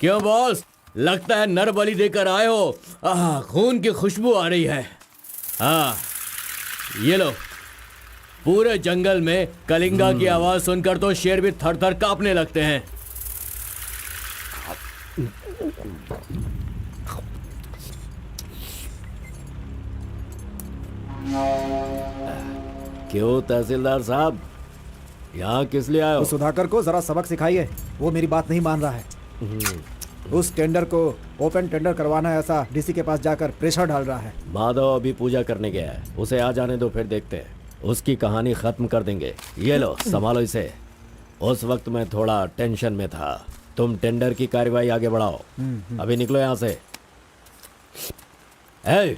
क्यों बॉस, लगता है नर बलि देकर आए हो। खून की खुशबू आ रही है। हाँ, ये लो। पूरे जंगल में कलिंगा की आवाज सुनकर तो शेर भी थर थर कांपने लगते हैं। क्यों तहसीलदार साहब, यहाँ किस लिए आए हो? उस सुधाकर को जरा सबक सिखाइए, वो मेरी बात नहीं मान रहा है। उस टेंडर को ओपन टेंडर करवाना है, ऐसा डीसी के पास जाकर प्रेशर डाल रहा है। माधव अभी पूजा करने गया है, उसे आ जाने दो, फिर देखते हैं। उसकी कहानी खत्म कर देंगे। ये लो, संभालो इसे। उस वक्त मैं थोड़ा टेंशन में था। तुम टेंडर की कार्यवाही आगे बढ़ाओ। अभी निकलो यहाँ से। ए,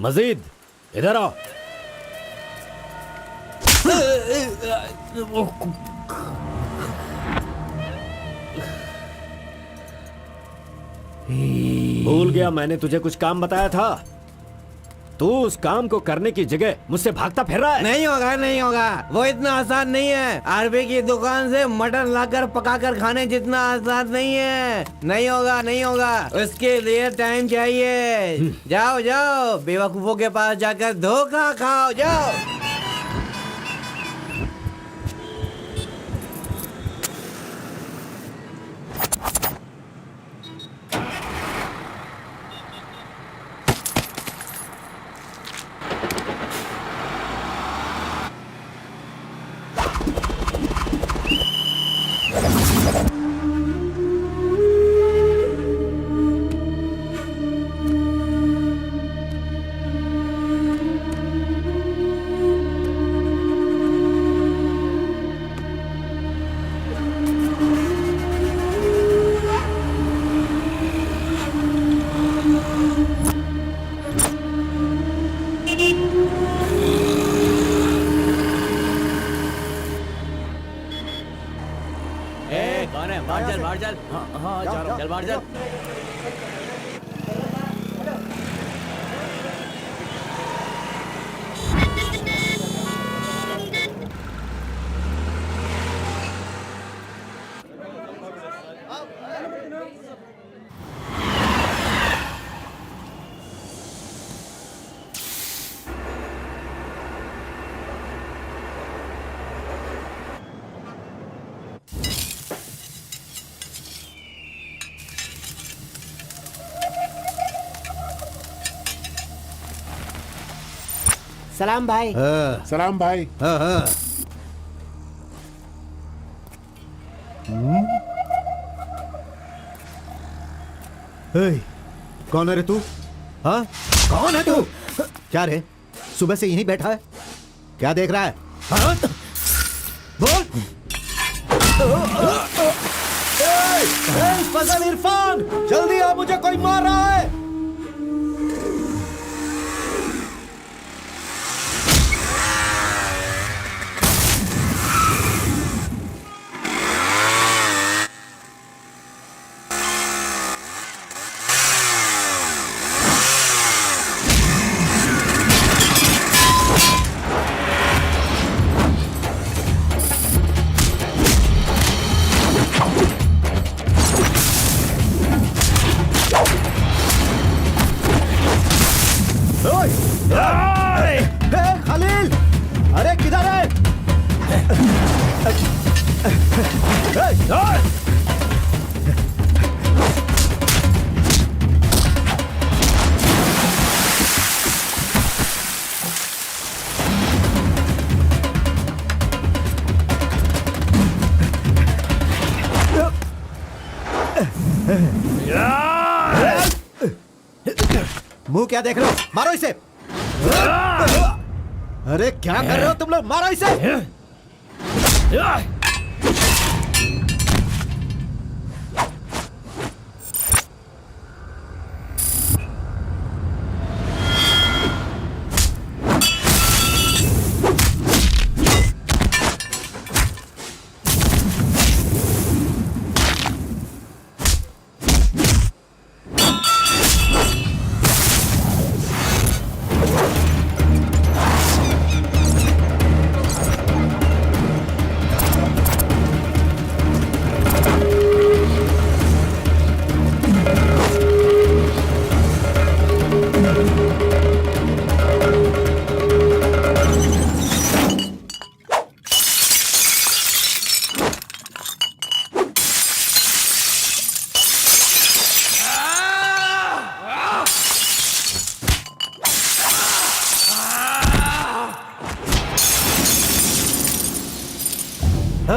मजीद इधर आओ। भूल गया मैंने तुझे कुछ काम बताया था। तू उस काम को करने की जगह मुझसे भागता फिर रहा है। नहीं होगा, नहीं होगा। वो इतना आसान नहीं है। आरबी की दुकान से मटन लाकर पकाकर खाने जितना आसान नहीं है। नहीं होगा, नहीं होगा। उसके लिए टाइम चाहिए। जाओ जाओ, बेवकूफों के पास जाकर धोखा खाओ। जाओ। कौन है? बाहर चल, बाहर चल। हाँ, चल बाहर चल। सलाम भाई। सलाम भाई। कौन है रे तू? हाँ, कौन है तू? क्या रे, सुबह से यहीं बैठा है? क्या देख रहा है? हाँ? बोल। फजल इरफान, जल्दी आ, मुझे कोई मार रहा है। खलील, अरे किधर है? मुंह क्या देख रहे हो? मारो इसे। अरे क्या कर रहे हो तुम लोग? मारो इसे। ए,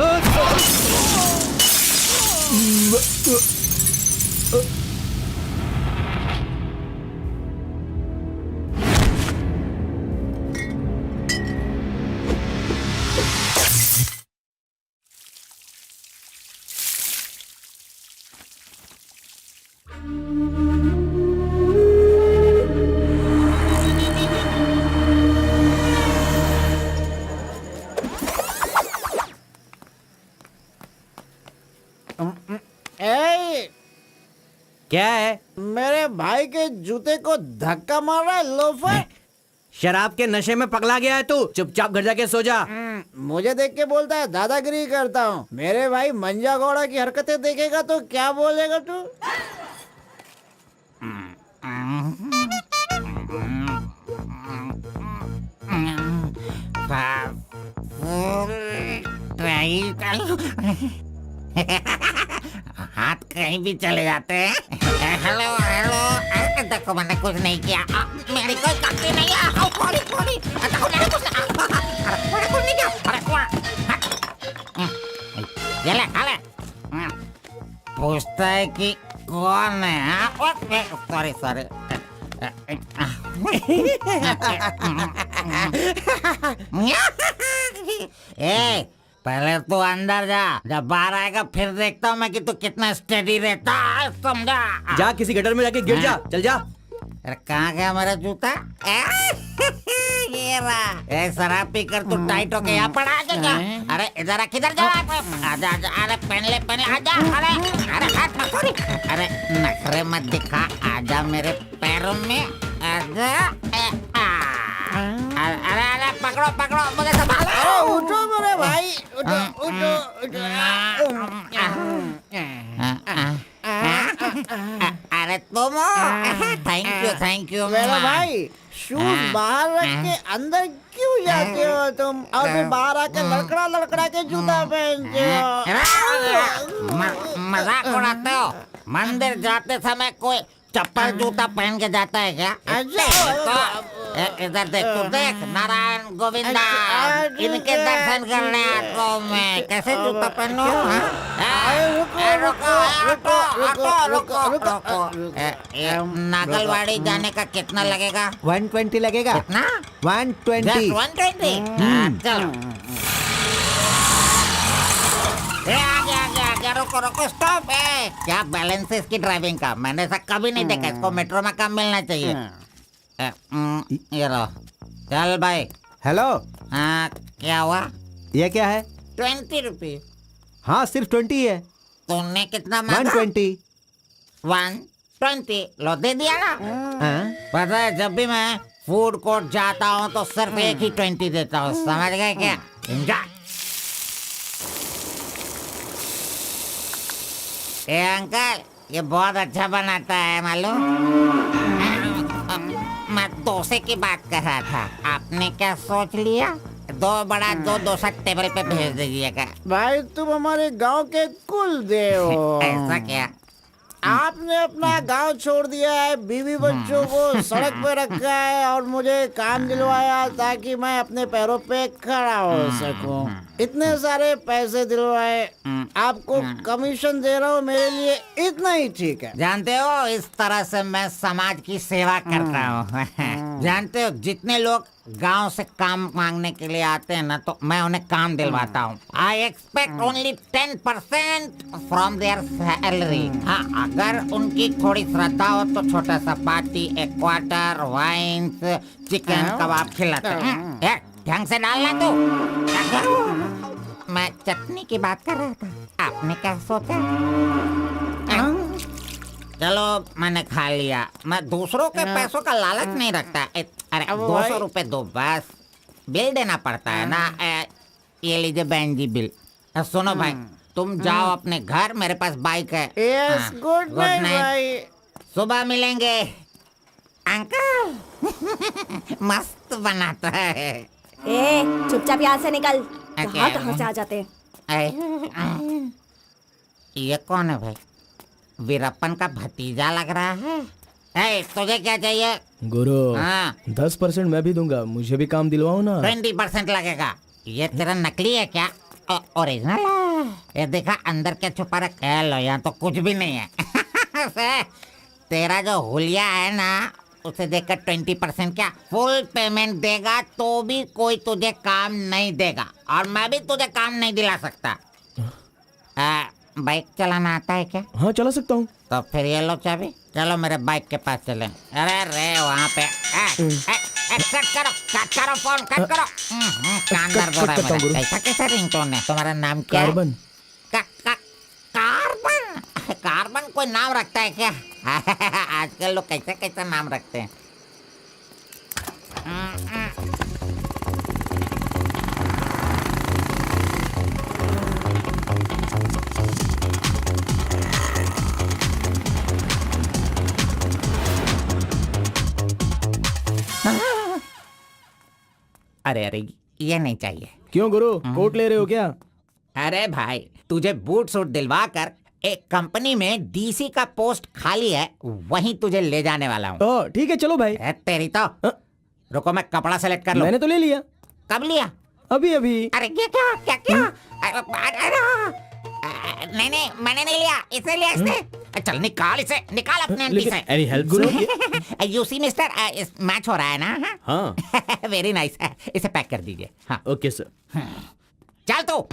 क्या है? मेरे भाई के जूते को धक्का मार रहा है लोफर। शराब के नशे में पगला गया है तू। चुपचाप घर जाके सो जा। मुझे देख के बोलता है दादागिरी करता हूँ। मेरे भाई मंजा घोड़ा की हरकतें देखेगा तो क्या बोलेगा तू? हाथ कहीं भी चले जाते हैं। हेलो हेलो, अरे देखो मैंने कुछ नहीं किया, मेरी कोई गलती नहीं है। सॉरी सॉरी, देखो मैंने कुछ नहीं किया। अरे ये ले खा ले। पूछता है कि कौन है? Sorry sorry. ए, पहले तू अंदर जा, जब बाहर आएगा फिर देखता हूँ मैं कि तू कितना स्टेडी रहता है, समझा? जा किसी गटर में जाके गिर जा। चल जा। अरे कहाँ गया मेरा जूता? ये रहा। ए, शराब पी कर तू टाइट होके यहाँ पड़ा आजा। अरे इधर आ, किधर जा? आजा आजा, अरे पहन ले आजा। अरे हाथ मत छोड़ी। अरे नखरे मत दिखा, आजा मेरे पैरों में आजा। अरे अरे पकड़ो पकड़ो, मुझे संभालो। उठो मेरे भाई, उठो उठो उठो। अरे तुम, थैंक यू मेरा भाई, शूज बाहर रख के अंदर क्यों जाते हो तुम? और फिर बाहर आके लड़खड़ा के जूता पहनते हो। मजाक उड़ाते हो? मंदिर जाते समय कोई चप्पल जूता पहन के जाता है क्या? तो इधर देख, तू देख, नारायण गोविंदा इनके दर्शन करने आता हूँ मैं। कैसे जूता पहनो? नागलवाड़ी जाने का कितना लगेगा? 120 लगेगा। कितना? 120। 120। चलो। आगे रुको स्टॉप है। क्या बैलेंस है इसकी ड्राइविंग का? मैंने ऐसा कभी नहीं देखा। इसको मेट्रो में काम मिलना चाहिए। ये लो, चल भाई। हेलो, हाँ, क्या हुआ? ये क्या है? 20 रुपये। हाँ, सिर्फ 20 है। तूने कितना मांगा? 120। 120 लो, दे दिया ना। हाँ? पता है, जब भी मैं फूड कोर्ट जाता हूँ तो सिर्फ एक ही 20 देता हूँ, समझ गए क्या? एंजॉय। ए अंकल, ये बहुत अच्छा बनाता है मालूम? मैं डोसे की बात कर रहा था। आपने क्या सोच लिया? 2 बड़ा 2 डोसा टेबल पे भेज दीजिएगा। भाई तुम हमारे गांव के कुल देव हो। ऐसा क्या? आपने अपना गांव छोड़ दिया है, बीवी बच्चों को सड़क पे रखा है और मुझे काम दिलवाया ताकि मैं अपने पैरों पे खड़ा हो सकूं। इतने सारे पैसे दिलवाए, आपको कमीशन दे रहा हूँ, मेरे लिए इतना ही ठीक है। जानते हो, इस तरह से मैं समाज की सेवा करता हूँ। जानते हो, जितने लोग गांव से काम मांगने के लिए आते हैं ना, तो मैं उन्हें काम दिलवाता हूँ। I expect only 10% from there salary. हाँ, अगर उनकी थोड़ी श्रद्धा हो तो छोटा सा पार्टी, एक क्वार्टर, वाइन्स, चिकन कबाब खिलाते हैं। ढंग से डालना तू। मैं चटनी की बात कर रहा था, आपने क्या सोचा? चलो, मैंने खा लिया। मैं दूसरों के पैसों का लालच नहीं रखता। अरे 200 रुपए दो बस, बिल देना पड़ता है ना। ये लीजिए बहन जी बिल। सुनो भाई, तुम जाओ अपने घर, मेरे पास बाइक है। यस, गुड नाइट भाई। सुबह मिलेंगे। अंकल मस्त बनाता है। ए, चुपचाप यहाँ से निकल। क्या? कहाँ से आ जाते हैं? ये कौन है भाई? वीरप्पन का भतीजा लग रहा है। तुझे क्या चाहिए? गुरु, हाँ। 10% मैं भी दूंगा, मुझे भी काम दिलवाओ ना। 20% लगेगा। ये तेरा नकली है क्या? ओरिजिनल है। ये देखा अंदर क्या छुपा रखा है? लो यहाँ तो कुछ भी नहीं है। तेरा जो हुलिया है ना, उसे देकर 20% क्या फुल पेमेंट देगा तो भी कोई तुझे काम नहीं देगा, और मैं भी तुझे काम नहीं दिला सकता। बाइक चलाना आता है क्या? हाँ चला सकता हूँ। तो फिर ये लो चाबी, चलो मेरे बाइक के पास चलें। अरे रे वहाँ पे कट करो फोन, कट करो। कान दर्द हो रहा है मेरा। कैसा कैसा रिंगटोन है? तुम्हारा नाम क्या है? कार्बन। कार्बन? कार्बन कोई नाम रखता है क्या? आजकल लोग कैसे कैसे नाम रखते हैं। अरे अरे ये नहीं चाहिए। क्यों गुरु, कोट ले रहे हो क्या? अरे भाई, तुझे बूट सूट दिलवा कर एक कंपनी में डीसी का पोस्ट खाली है, वहीं तुझे ले जाने वाला हूँ। तो ठीक है चलो भाई। तेरी तो रुको, मैं कपड़ा सेलेक्ट कर लूं। मैंने तो ले लिया कब लिया? अभी अभी। अरे ये क्या क्या क्या? नहीं नहीं, मैंने नहीं लिया, इसे लिया इसने। चल निकाल इसे, निकाल अपने आंटी से। Any help Guru? You see mister, match हो रहा है ना? हाँ। वेरी नाइस, इसे पैक कर दीजिए। हाँ ओके सर। चल तू।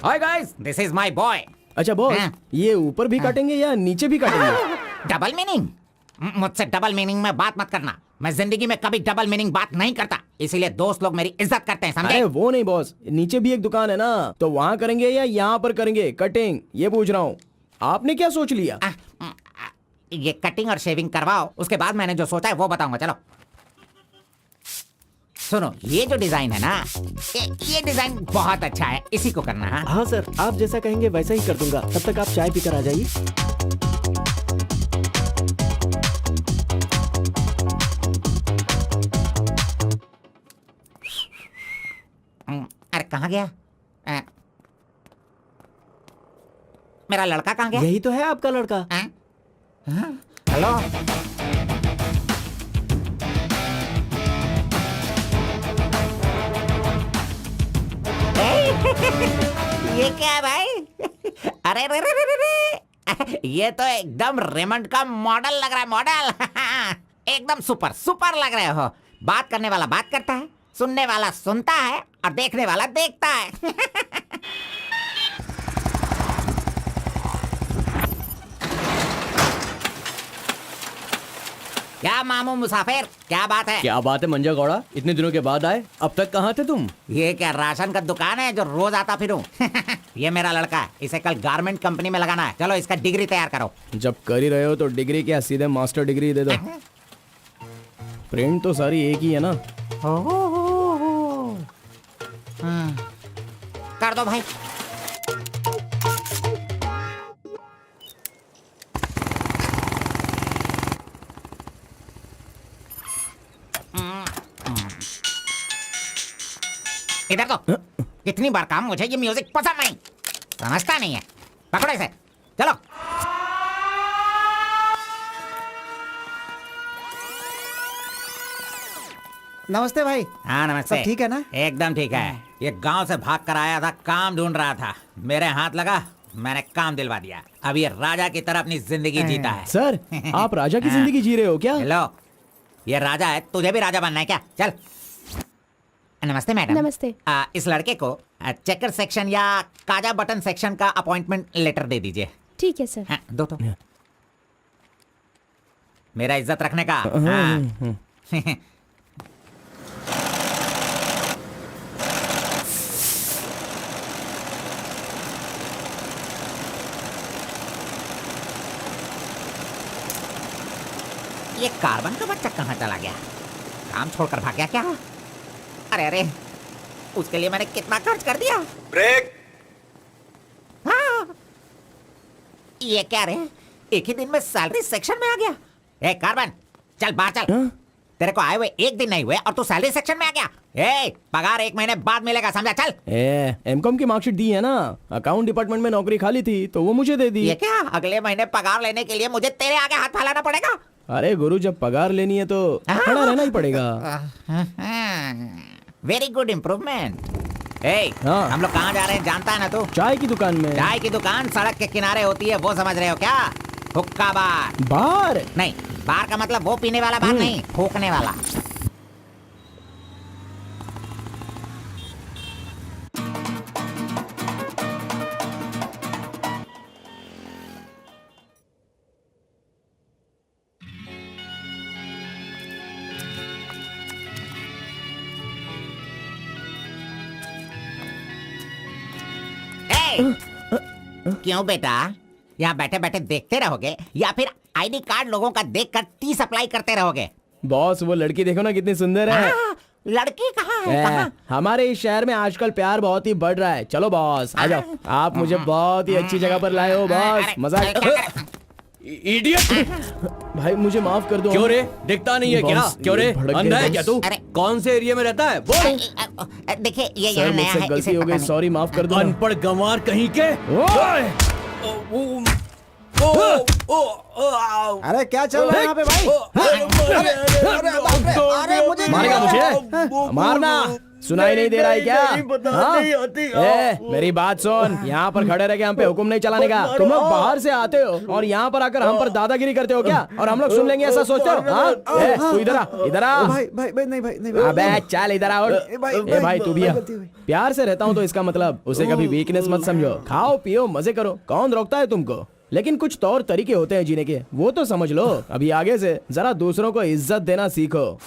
Hi guys, this is my boy. अच्छा बॉस, हाँ। ये ऊपर भी काटेंगे या नीचे भी काटेंगे? Double meaning? मुझसे डबल मीनिंग में बात मत करना। मैं जिंदगी में कभी डबल मीनिंग बात नहीं करता, इसीलिए दोस्त लोग मेरी इज्जत करते हैं, समझे? अरे वो नहीं बॉस, नीचे भी एक दुकान है ना, तो वहाँ करेंगे या यहाँ पर करेंगे कटिंग, ये पूछ रहा हूँ। आपने क्या सोच लिया? ये कटिंग और शेविंग करवाओ, उसके बाद मैंने जो सोचा है वो बताऊंगा। चलो सुनो, ये जो डिजाइन है ना, ये डिजाइन बहुत अच्छा है, इसी को करना है। हाँ सर, आप जैसा कहेंगे वैसा ही कर दूंगा। तब तक आप चाय पीकर आ जाइए। अरे कहाँ गया? मेरा लड़का कहाँ गया? यही तो है आपका लड़का। हेलो। ये क्या है भाई? अरे रे रे रे रे, ये तो एकदम रेमंड का मॉडल लग रहा है, मॉडल। एकदम सुपर सुपर लग रहे हो। बात करने वाला बात करता है, सुनने वाला सुनता है, और देखने वाला देखता है। क्या मामू मुसाफिर, क्या बात है? क्या बात है मंजा गौड़ा, इतने दिनों के बाद आए? अब तक कहाँ थे तुम? ये क्या राशन का दुकान है जो रोज आता फिरूं? ये मेरा लड़का है, इसे कल गारमेंट कंपनी में लगाना है। चलो इसका डिग्री तैयार करो। जब कर ही रहे हो तो डिग्री क्या, सीधे मास्टर डिग्री दे दो। प्रिंट तो सारी एक ही है ना। कर दो भाई। इधर तो कितनी बार काम, मुझे ये म्यूजिक पसंद नहीं, समझता नहीं है। पकड़ो इसे, चलो। नमस्ते भाई। हाँ नमस्ते। सब ठीक है ना? एकदम ठीक है। ये गांव से भाग कर आया था, काम ढूंढ रहा था, मेरे हाथ लगा, मैंने काम दिलवा दिया। अब ये राजा की तरह अपनी जिंदगी जीता है। सर, आप राजा की जिंदगी जी रहे हो क्या? हेलो, ये राजा है, तुझे भी राजा बनना है क्या? चल। नमस्ते मैडम। नमस्ते। इस लड़के को चेकर सेक्शन या काजा बटन सेक्शन का अपॉइंटमेंट लेटर दे दीजिए। ठीक है सर। हाँ, दो तो। मेरा इज्जत रखने का। हाँ। ये कार्बन का बच्चा कहाँ चला गया? काम छोड़कर भाग गया क्या? अरे अरे, उसके लिए मैंने कितना खर्च कर दिया। ब्रेक। हाँ। ये क्या रे, एक ही दिन में सैलरी सेक्शन में आ गया। ए कार्बन, चल बाहर चल। तेरे को आए हुए एक दिन नहीं हुए और तू सैलरी सेक्शन में आ गया। ए, पगार 1 महीने बाद मिलेगा, समझा? चल। एमकॉम की मार्कशीट दी है ना, अकाउंट डिपार्टमेंट में नौकरी खाली थी तो वो मुझे दे दी। ये क्या, अगले महीने पगार लेने के लिए मुझे तेरे आगे हाथ फैलाना पड़ेगा? अरे गुरु, जब पगार लेनी है तो खड़ा रहना ही पड़ेगा। Very good improvement. ए, हाँ। हम लोग कहाँ जा रहे हैं जानता है ना तू? चाय की दुकान में। चाय की दुकान सड़क के किनारे होती है, वो समझ रहे हो क्या? हुक्का बार। बार? नहीं, बार का मतलब वो पीने वाला बार नहीं, फूकने वाला। क्यों बेटा, यहाँ बैठे बैठे देखते रहोगे या फिर आईडी कार्ड लोगों का देखकर टी सप्लाई करते रहोगे? बॉस, वो लड़की देखो ना कितनी सुंदर है। लड़की कहाँ है? कहाँ? हमारे इस शहर में आजकल प्यार बहुत ही बढ़ रहा है। चलो बॉस, आ जाओ। आप मुझे बहुत ही अच्छी जगह पर लाए हो बॉस। मजाक। इडियट! भाई मुझे माफ कर दो। क्यों रे, दिखता नहीं है क्या? बॉस, क्यों रे, ये भड़क अंधा है गए क्या तू? अरे। कौन से एरिया में रहता है बोल? देखिए ये सर, यहाँ नया मुझसे है, गलती इसे हो पता गई, नहीं। सॉरी, माफ कर दो। अनपढ़ गंवार कहीं के। अरे क्या चल रहा है यहाँ पे भाई? अरे मुझे मारेगा मुझे? मारना सुनाई नहीं दे रहा है क्या? हाँ? मेरी बात सुन, यहाँ पर खड़े रह के हम पे हुक्म नहीं चलाने का। तुम लोग बाहर से आते हो और यहाँ पर आकर हम पर दादागिरी करते हो क्या? और हम लोग सुन लेंगे ऐसा सोचते हो? हाँ? तू इधर आ, इधर आ। भाई भाई भाई नहीं भाई नहीं अबे चल इधर आओ। ए भाई तू भी आ। प्यार से रहता हूँ तो इसका मतलब उसे कभी वीकनेस मत समझो। खाओ पियो मजे करो, कौन रोकता है तुमको? लेकिन कुछ तौर तरीके होते हैं जीने के, वो तो समझ लो। अभी आगे से जरा दूसरों को इज्जत देना सीखो।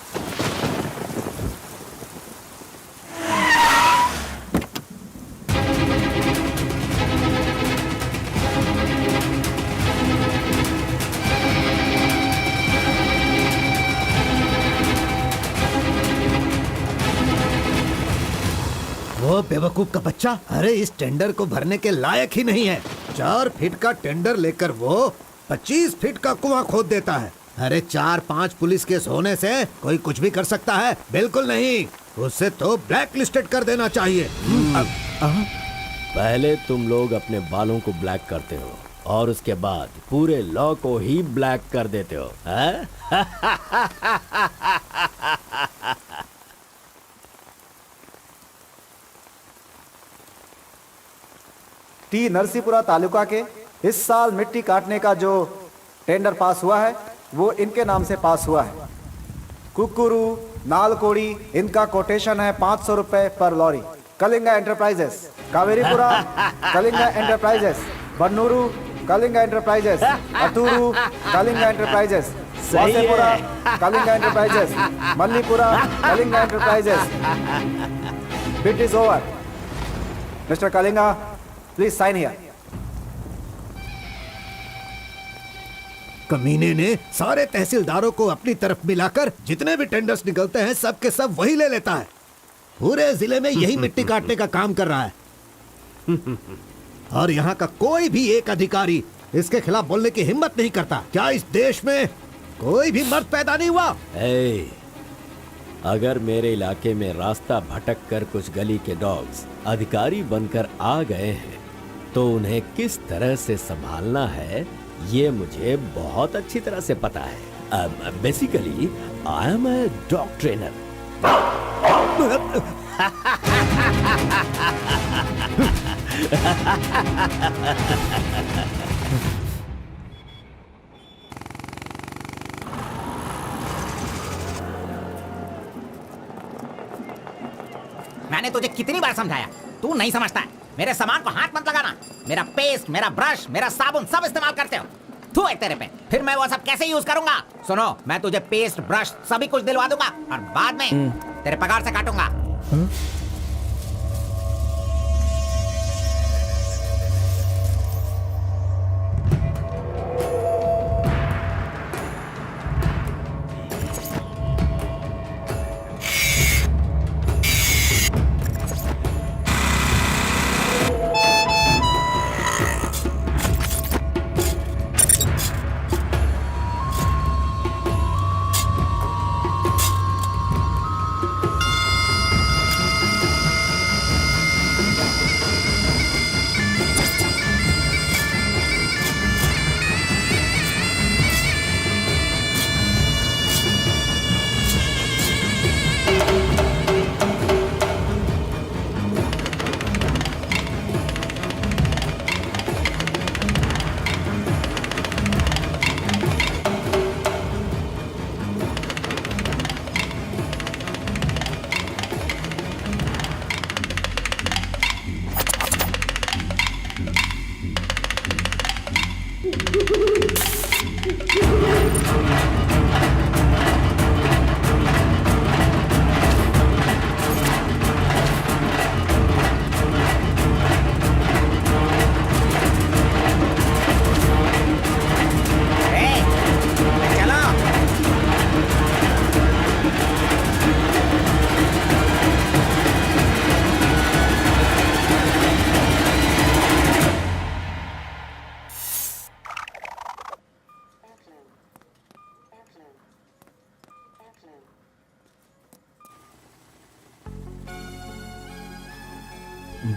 वो बेवकूफ का बच्चा, अरे इस टेंडर को भरने के लायक ही नहीं है। 4 फीट का टेंडर लेकर वो 25 फीट का कुआं खोद देता है। अरे 4-5 पुलिस केस होने से कोई कुछ भी कर सकता है? बिल्कुल नहीं, उसे तो ब्लैक लिस्टेड कर देना चाहिए। पहले तुम लोग अपने बालों को ब्लैक करते हो और उसके बाद पूरे लॉ को ही ब्लैक कर देते हो, हैं? टी नरसीपुरा तालुका के इस साल मिट्टी काटने का जो टेंडर पास हुआ है वो इनके नाम से पास हुआ है। कुकुरू, नालकोड़ी, इनका कोटेशन है 500 रुपए पर lorry. Kalinga enterprises, Kaveripura Kalinga enterprises, Bannuru Kalinga enterprises, Atturu Kalinga enterprises, Vasepura Kalinga enterprises, Mallipura Kalinga enterprises. Bid is over. Mister Kalinga, please sign here. कमीने ने सारे तहसीलदारों को अपनी तरफ मिलाकर जितने भी टेंडर्स निकलते हैं सब के सब वही ले लेता है। पूरे जिले में यही मिट्टी काटने का काम कर रहा है और यहाँ का कोई भी एक अधिकारी इसके खिलाफ बोलने की हिम्मत नहीं करता। क्या इस देश में कोई भी मर्द पैदा नहीं हुआ? अगर मेरे इलाके में रास्ता भटक कर कुछ गली के डॉग्स अधिकारी बनकर आ गए हैं तो उन्हें किस तरह से संभालना है ये मुझे बहुत अच्छी तरह से पता है। Basically I am a dog trainer. मैंने तुझे कितनी बार समझाया, तू नहीं समझता है। मेरे सामान को हाथ मत लगाना। मेरा पेस्ट, मेरा ब्रश, मेरा साबुन सब इस्तेमाल करते हो। तू है तेरे पे, फिर मैं वो सब कैसे यूज करूंगा? सुनो, मैं तुझे पेस्ट, ब्रश सभी कुछ दिलवा दूंगा और बाद में तेरे पगार से काटूंगा।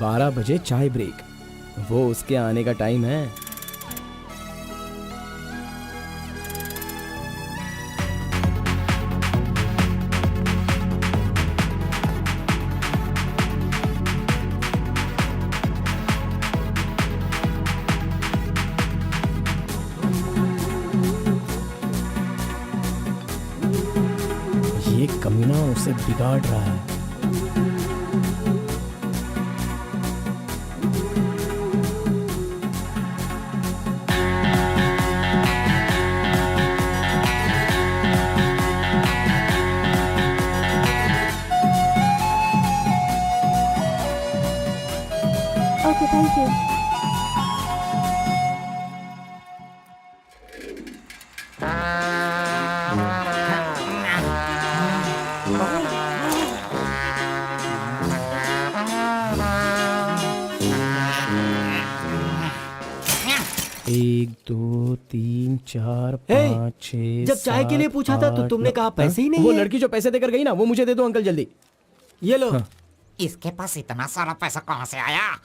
बारह बजे चाय ब्रेक, वो उसके आने का टाइम है। ये कमीना उसे बिगाड़ रहा है। Okay, thank you. एक दो तीन चार हे, पाँच छः जब चाय के लिए सात, पूछा था तो आठ, तुमने नौ- कहा पैसे ही नहीं वो है। लड़की जो पैसे देकर गई ना, वो मुझे दे दो अंकल जल्दी। ये लो। इसके पास इतना सारा पैसा कहाँ से आया?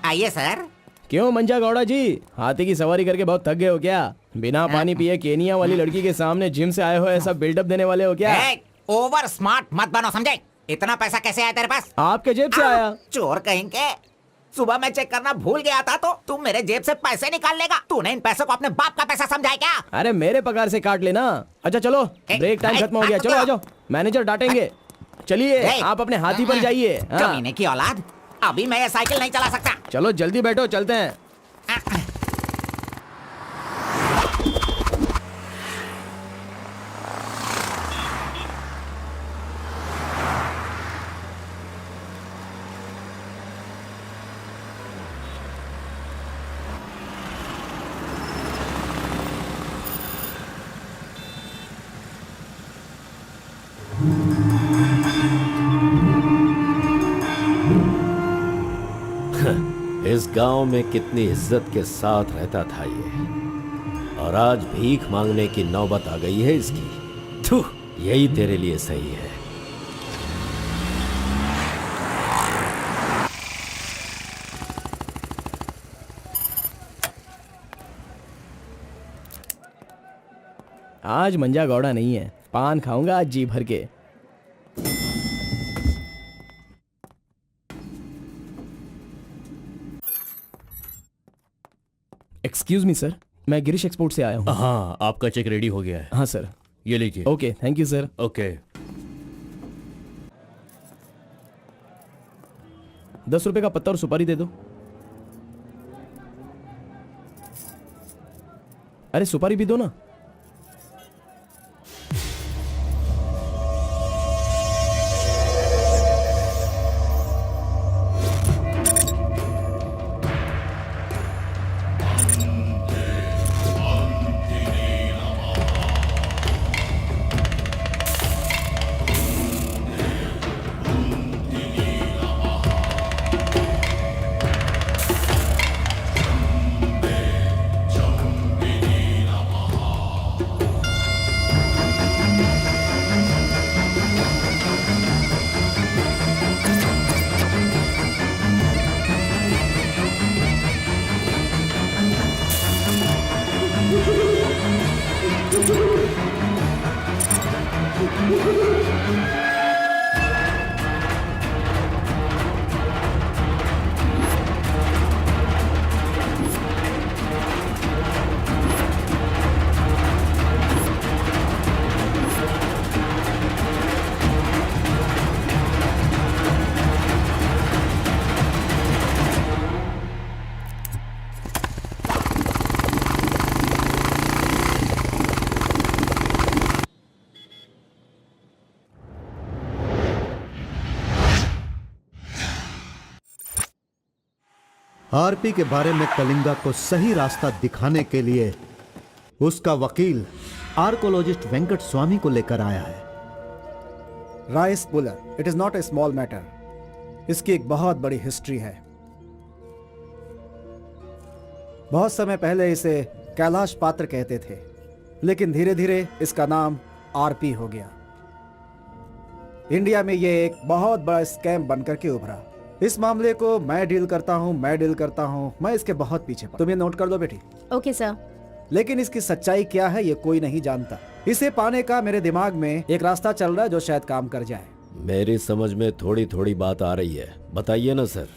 आइए सर। क्यों मंजा गौड़ा जी, हाथी की सवारी करके बहुत थक गए हो क्या? बिना पानी पिए केनिया वाली लड़की के सामने जिम से आए हो, ऐसा बिल्डअप देने वाले हो क्या? ओवर स्मार्ट मत बनो, समझे? इतना पैसा कैसे आया तेरे पास? आपके जेब से आया। चोर कहेंगे। सुबह मैं चेक करना भूल गया था तो तू मेरे जेब से पैसे निकाल लेगा। तूने इन पैसों को अपने बाप का पैसा समझा है क्या? अरे मेरे पगार से काट लेना। अच्छा चलो, ब्रेक टाइम खत्म हो गया, चलो आ जाओ, मैनेजर डांटेंगे। चलिए आप अपने हाथी पर जाइए। हाँ। कमीने की औलाद, अभी मैं ये साइकिल नहीं चला सकता। चलो जल्दी बैठो, चलते हैं। इस गांव में कितनी इज्जत के साथ रहता था ये, और आज भीख मांगने की नौबत आ गई है इसकी। थू, यही तेरे लिए सही है। आज मंजा गौड़ा नहीं है, पान खाऊंगा आज जी भर के। एक्सक्यूज मी सर, मैं गिरीश एक्सपोर्ट से आया हूँ। हाँ, आपका चेक रेडी हो गया है। हाँ सर। ये लीजिए। Okay, thank you sir. Okay. 10 रुपए का पत्ता और सुपारी दे दो। अरे सुपारी भी दो ना। आरपी के बारे में कलिंगा को सही रास्ता दिखाने के लिए उसका वकील आर्कोलॉजिस्ट वेंकट स्वामी को लेकर आया है। Rice puller, it is not a small matter. इसकी एक बहुत बड़ी हिस्ट्री है। बहुत समय पहले इसे कैलाश पात्र कहते थे, लेकिन धीरे धीरे इसका नाम आरपी हो गया। इंडिया में ये एक बहुत बड़ा स्कैम बनकर के उभरा। इस मामले को मैं डील करता हूँ, मैं इसके बहुत पीछे तुम ये नोट कर दो बेटी। Okay sir. लेकिन इसकी सच्चाई क्या है ये कोई नहीं जानता। इसे पाने का मेरे दिमाग में एक रास्ता चल रहा है जो शायद काम कर जाए। मेरी समझ में थोड़ी थोड़ी बात आ रही है, बताइए ना सर।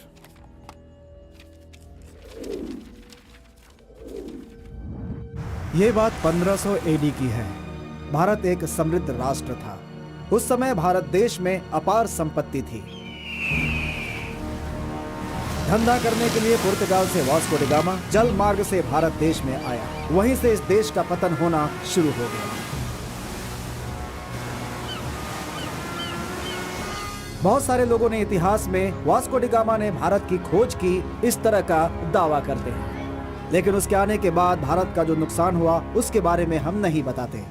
ये बात 1500 एडी की है। भारत एक समृद्ध राष्ट्र था। उस समय भारत देश में अपार संपत्ति थी। धंधा करने के लिए पुर्तगाल से वास्को डी गामा जल मार्ग से भारत देश में आया। वहीं से इस देश का पतन होना शुरू हो गया। बहुत सारे लोगों ने इतिहास में वास्को डी गामा ने भारत की खोज की इस तरह का दावा करते हैं, लेकिन उसके आने के बाद भारत का जो नुकसान हुआ उसके बारे में हम नहीं बताते।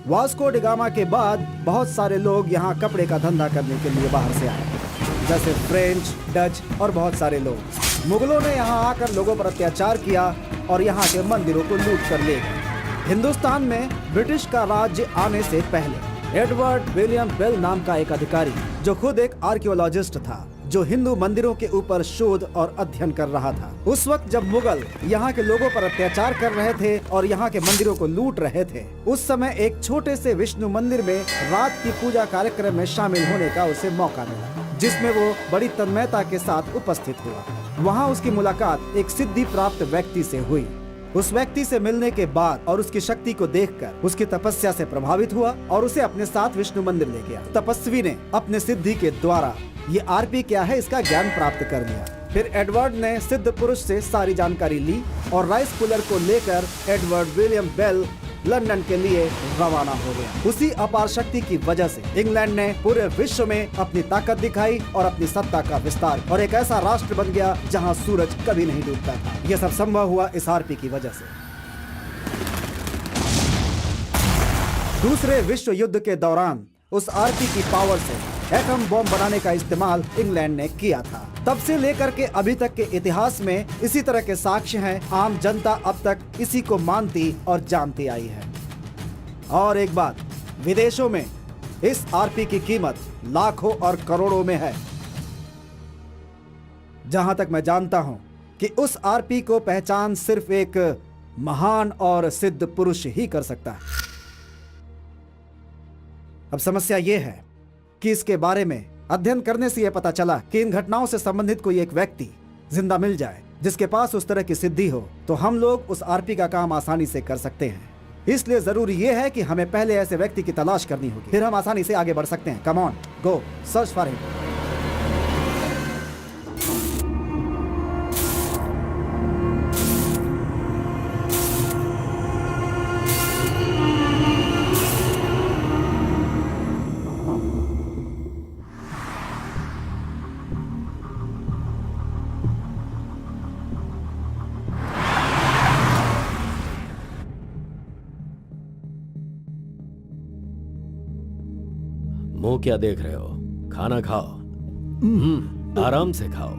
वास्को डी गामा के बाद बहुत सारे लोग यहाँ कपड़े का धंधा करने के लिए बाहर से आए, जैसे फ्रेंच, डच और बहुत सारे लोग। मुगलों ने यहाँ आकर लोगों पर अत्याचार किया और यहाँ के मंदिरों को लूट कर ले गए। हिंदुस्तान में ब्रिटिश का राज्य आने से पहले एडवर्ड विलियम बेल नाम का एक अधिकारी, जो खुद एक आर्कियोलॉजिस्ट था, जो हिंदू मंदिरों के ऊपर शोध और अध्ययन कर रहा था। उस वक्त जब मुगल यहाँ के लोगों पर अत्याचार कर रहे थे और यहाँ के मंदिरों को लूट रहे थे, उस समय एक छोटे से विष्णु मंदिर में रात की पूजा कार्यक्रम में शामिल होने का उसे मौका मिला, जिसमें वो बड़ी तन्मयता के साथ उपस्थित हुआ। वहाँ उसकी मुलाकात एक सिद्धि प्राप्त व्यक्ति से हुई। उस व्यक्ति से मिलने के बाद और उसकी शक्ति को देखकर उसकी तपस्या से प्रभावित हुआ और उसे अपने साथ विष्णु मंदिर ले गया। तपस्वी ने अपने सिद्धि के द्वारा ये आरपी क्या है इसका ज्ञान प्राप्त कर लिया। फिर एडवर्ड ने सिद्ध पुरुष से सारी जानकारी ली और राइस कूलर को लेकर एडवर्ड विलियम बेल लंदन के लिए रवाना हो गया। उसी अपार शक्ति की वजह से इंग्लैंड ने पूरे विश्व में अपनी ताकत दिखाई और अपनी सत्ता का विस्तार, और एक ऐसा राष्ट्र बन गया जहां सूरज कभी नहीं डूबता था। यह सब संभव हुआ इस आरपी की वजह से। दूसरे विश्व युद्ध के दौरान उस आरपी की पावर से एटम बॉम्ब बनाने का इस्तेमाल इंग्लैंड ने किया था। तब से लेकर के अभी तक के इतिहास में इसी तरह के साक्ष्य हैं। आम जनता अब तक इसी को मानती और जानती आई है। और एक बात, विदेशों में इस आरपी की कीमत लाखों और करोड़ों में है। जहां तक मैं जानता हूं कि उस आरपी को पहचान सिर्फ एक महान और सिद्ध पुरुष ही कर सकता है। अब समस्या यह है कि इसके बारे में अध्ययन करने से यह पता चला कि इन घटनाओं से संबंधित कोई एक व्यक्ति जिंदा मिल जाए जिसके पास उस तरह की सिद्धि हो, तो हम लोग उस आरपी का काम आसानी से कर सकते हैं। इसलिए जरूरी यह है कि हमें पहले ऐसे व्यक्ति की तलाश करनी होगी, फिर हम आसानी से आगे बढ़ सकते हैं। Come on, go search for him. मुंह क्या देख रहे हो? खाना खाओ। आराम से खाओ।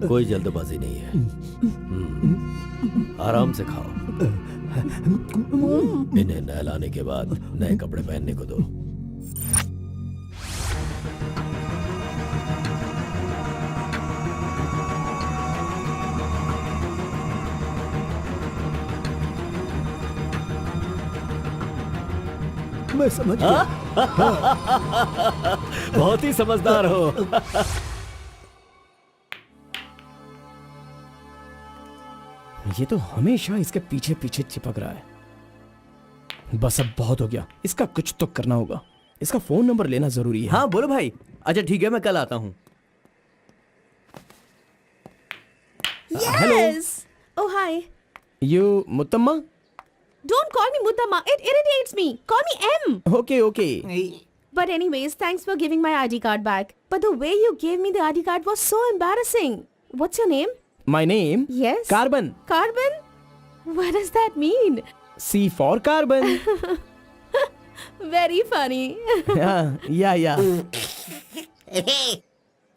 कोई जल्दबाजी नहीं है। आराम से खाओ। इन्हें नहलाने के बाद नए कपड़े पहनने को दो। मैं समझ गया। बहुत ही समझदार हो। ये तो हमेशा इसके पीछे पीछे चिपक रहा है। बस अब बहुत हो गया, इसका कुछ तो करना होगा। इसका फोन नंबर लेना जरूरी है। हाँ बोलो भाई। अच्छा ठीक है, मैं कल आता हूँ। Yes. Oh hi. You Muthamma? Don't call me Mutamma. It irritates me. Call me M. Okay okay. But anyways, thanks for giving my ID card back. But the way you gave me the ID card was so embarrassing. What's your name? My name? Yes. Carbon. Carbon? What does that mean? C for carbon. Very funny. या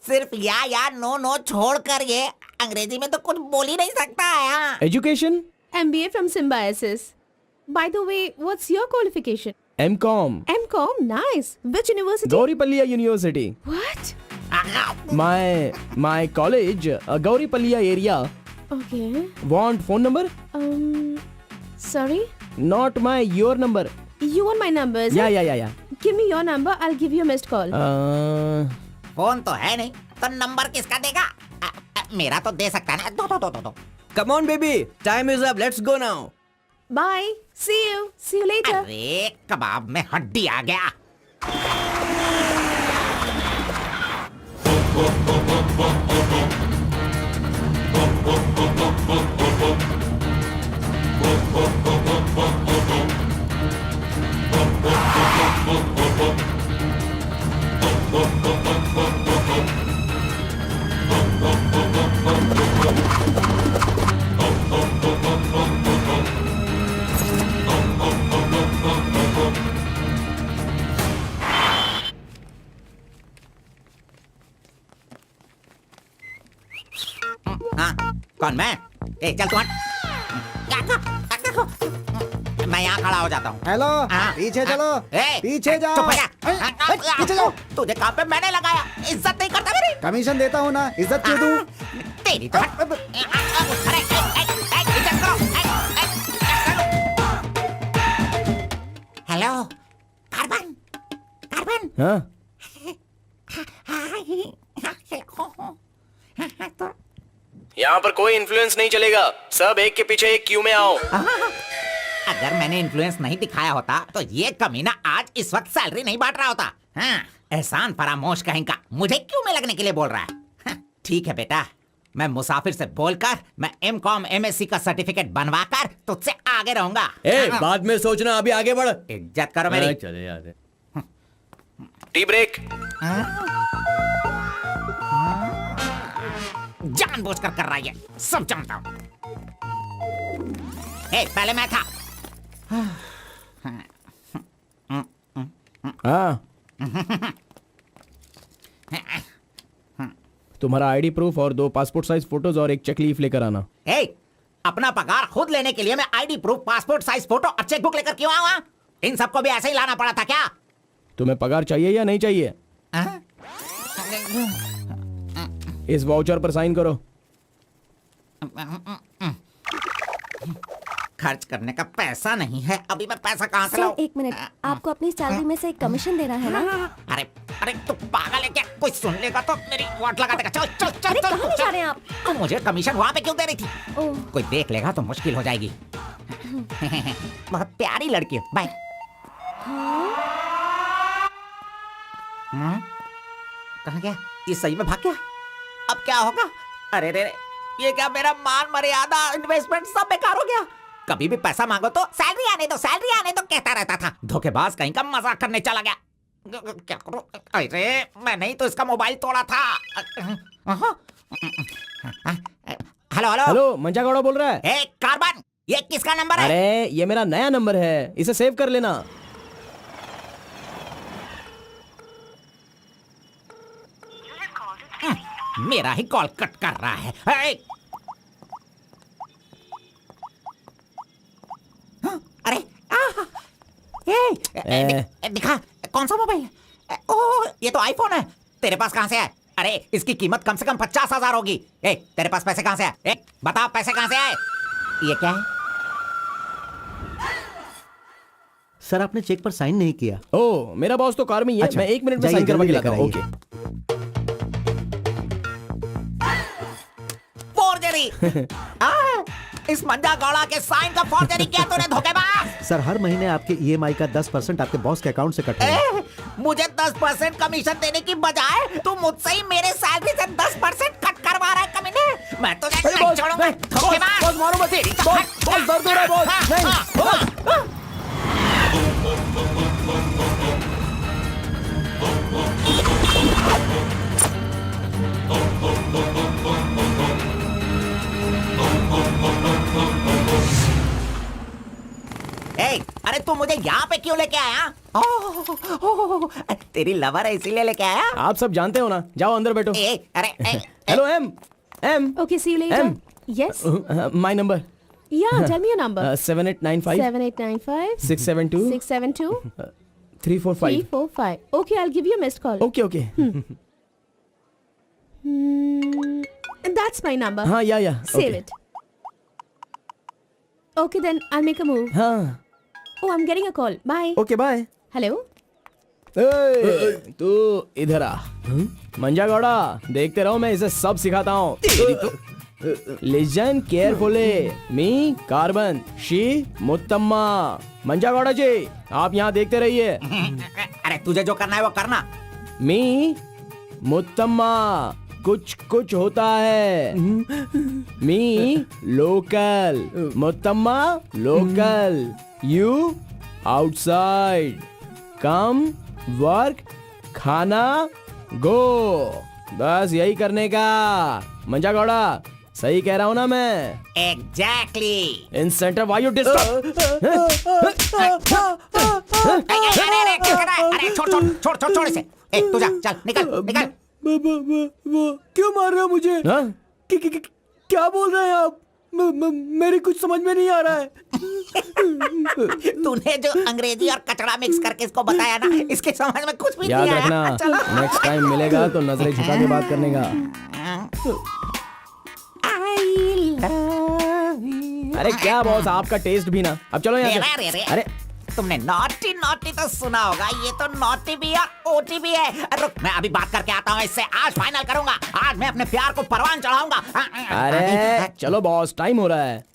सिर्फ या no no छोड़कर ये अंग्रेजी में तो कुछ बोल ही नहीं सकता है। हाँ। Education MBA from Symbiosis. By the way, what's your qualification? M.Com. MCom, nice. Which university? Gauripalliya University. What? My college, Gauripalliya area. Okay. Want phone number? Sorry? Not your number. You want my number, is it? Yeah. Give me your number, I'll give you a missed call. Phone तो है नहीं तो number किसका देगा? मेरा तो दे सकता है ना। दो। Come on, baby. Time is up. Let's go now. Bye. See you. See you later. अरे कबाब में हड्डी आ गया। हाँ, कौन मैं? ए चल तू हट। मैं यहाँ खड़ा हो जाता हूँ। हेलो, हाँ, पीछे चलो, ए, पीछे जाओ। चुप हो जा। पीछे जाओ। तुझे काम पे मैंने लगाया, इज्जत नहीं करता मेरी। कमीशन देता हूँ ना, इज्जत क्यों दूँ? तेरी तो हट। अरे, इज्जत करो। Hello, carbon. हाँ? यहाँ पर कोई इन्फ्लुएंस नहीं चलेगा। सब एक के पीछे एक क्यू में आओ। अगर मैंने इन्फ्लुएंस नहीं दिखाया होता तो ये कमीना आज इस वक्त सैलरी नहीं बांट रहा होता। हाँ, एहसान फरामोश कहेंगा, मुझे क्यों में लगने के लिए बोल रहा है? हाँ, ठीक है बेटा, मैं मुसाफिर से बोलकर मैं M.Com MSc का सर्टिफिकेट बनवाकर तुझसे आगे रहूंगा। बाद में सोचना, अभी आगे बढ़। इज्जत करो मेरी। चले यार। Tea break. जानबूझकर कर रहा है, सब जानता हूँ। पहले मैं था। हाँ। तुम्हारा आईडी प्रूफ और 2 पासपोर्ट साइज फोटोज और एक चेक लीफ लेकर आना। अपना पगार खुद लेने के लिए मैं ID proof, passport size photo और चेकबुक लेकर क्यों आऊँ? इन सबको भी ऐसे ही लाना पड़ा था क्या? तुम्हें पगार चाहिए या नहीं चाहिए? इस वाउचर पर साइन करो। खर्च करने का पैसा नहीं है, अभी मैं पैसा कहाँ से लाऊं? एक मिनट, आपको अपनी सैलरी में से एक कमीशन देना है ना? अरे तू पागल है क्या? कोई सुन लेगा तो मेरी वाट लगा देगा। चल अरे कहाँ ले जा रहे हैं आप? तो मुझे कमीशन वहाँ पे क्यों दे रही थी? ओह, कोई देख लेगा तो मुश्किल हो जाएगी। बहुत प्यारी लड़की है। बाय। कहाँ गया? ये सही में भाग गया? अब क्या होगा? अरे रे, ये क्या मेरा मान मर्यादा इन्वेस्टमेंट सब बेकार हो गया? कभी भी पैसा मांगो तो सैलरी आने दो कहता रहता था। धोखेबाज कहीं का मजाक करने चला गया। क्या करूं? अरे मैंने ही तो इसका मोबाइल तोड़ा था। हेलो, मंजा गौड़ा बोल रहा है। ए कार्बन, ये किसका नंबर है? अरे ये मेरा नया नंबर है, इसे सेव कर लेना। मेरा ही कॉल कट कर रहा है। अरे दिखा, कौन सा मोबाइल है? ओह, ये तो आईफोन है। तेरे पास कहाँ से है? अरे इसकी कीमत कम से कम 50,000 होगी। तेरे पास पैसे कहाँ से आए? बता, पैसे कहाँ से आए? ये क्या है? सर, आपने चेक पर साइन नहीं किया। ओह, मेरा बॉस तो कार में ही है। मैं 1 मिनट में साइन करवा के लाता हूँ। ओके। फोर्जरी। इस मंजा गौड़ा के साइन का फोर्जरी किया तूने, धोखेबाज। सर, हर महीने आपके EMI का 10% आपके बॉस के अकाउंट से कट होगा। मुझे 10% कमीशन देने की बजाय तू मुझसे ही मेरे सैलरी से 10% कट करवा रहा है कमीने। मैं तुझे नहीं छोड़ूंगा, धोखेबाज। बॉस मारो मत। बॉस दर्द हो रहा है बॉस। नहीं। अरे तू मुझे यहाँ पे क्यों लेके आया? ओह, तेरी लवर है इसीलिए लेके आया? आप सब जानते हो ना, जाओ अंदर बैठो। अरे hello M M Okay, see you later. M. Yes. My number Yeah, tell me your number. 7895 7895 672 672 345 345. Okay, I'll give you a missed call. Okay okay That's my number. हाँ या Save it. Okay, then I'll make a move. हाँ Oh, I'm getting a call. Bye. Okay bye. Hello? तू इधर आ। मंजा गौड़ा, देखते रहो, मैं इसे सब सिखाता हूँ। Listen carefully, me carbon, she Muthamma. Manja Gowda ji, आप यहाँ देखते रहिए। अरे तुझे जो करना है वो करना। मी मुत्तम्मा, कुछ कुछ होता है। Me local, Muthamma local, you outside, come work, खाना गो। बस यही करने का। मंजा गौड़ा, सही कह रहा हूँ ना मैं? एग्जैक्टली। इंसेंटिव वायु डिस्टर्ब। अरे छोड़ इसे। तू जा, चल निकल। क्यों मार रहे हो मुझे? क्या बोल रहे हैं आप? मेरी कुछ समझ में नहीं आ रहा है। तूने जो अंग्रेजी और कचड़ा मिक्स करके इसको बताया ना, इसके समझ में कुछ भी नहीं याद आया। रखना, नेक्स्ट टाइम मिलेगा तो नजरें झुका के बात करने का। अरे क्या बॉस, आपका टेस्ट भी ना। अब चलो यहाँ से। अरे तुमने नॉटी तो सुना होगा, ये तो नॉटी भी है, ओटी भी है। रुक, मैं अभी बात करके आता हूँ इससे। आज फाइनल करूंगा, आज मैं अपने प्यार को परवान चढ़ाऊंगा। अरे चलो बॉस, टाइम हो रहा है।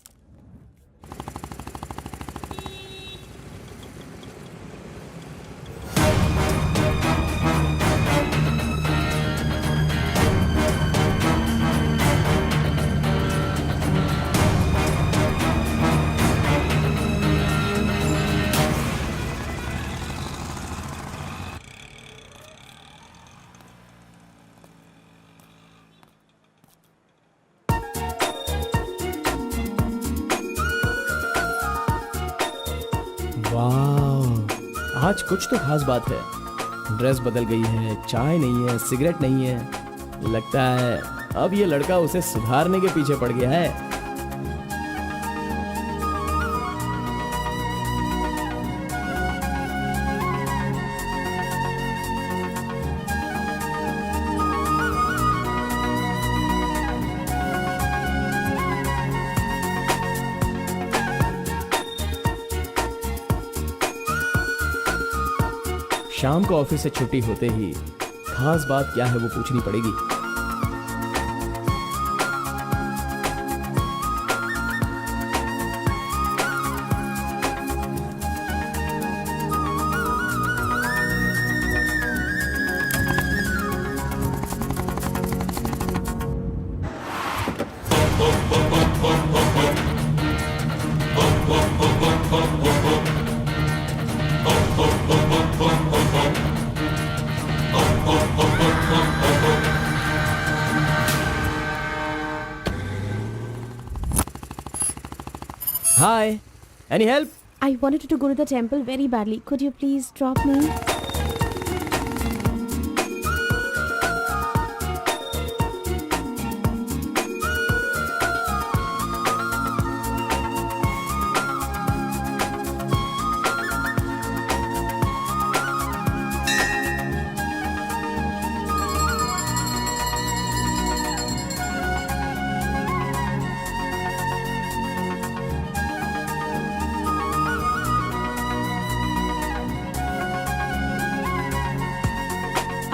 वाह, आज कुछ तो खास बात है। ड्रेस बदल गई है, चाय नहीं है, सिगरेट नहीं है। लगता है अब ये लड़का उसे सुधारने के पीछे पड़ गया है। शाम को ऑफिस से छुट्टी होते ही खास बात क्या है वो पूछनी पड़ेगी। Hi, any help? I wanted to go to the temple very badly. Could you please drop me?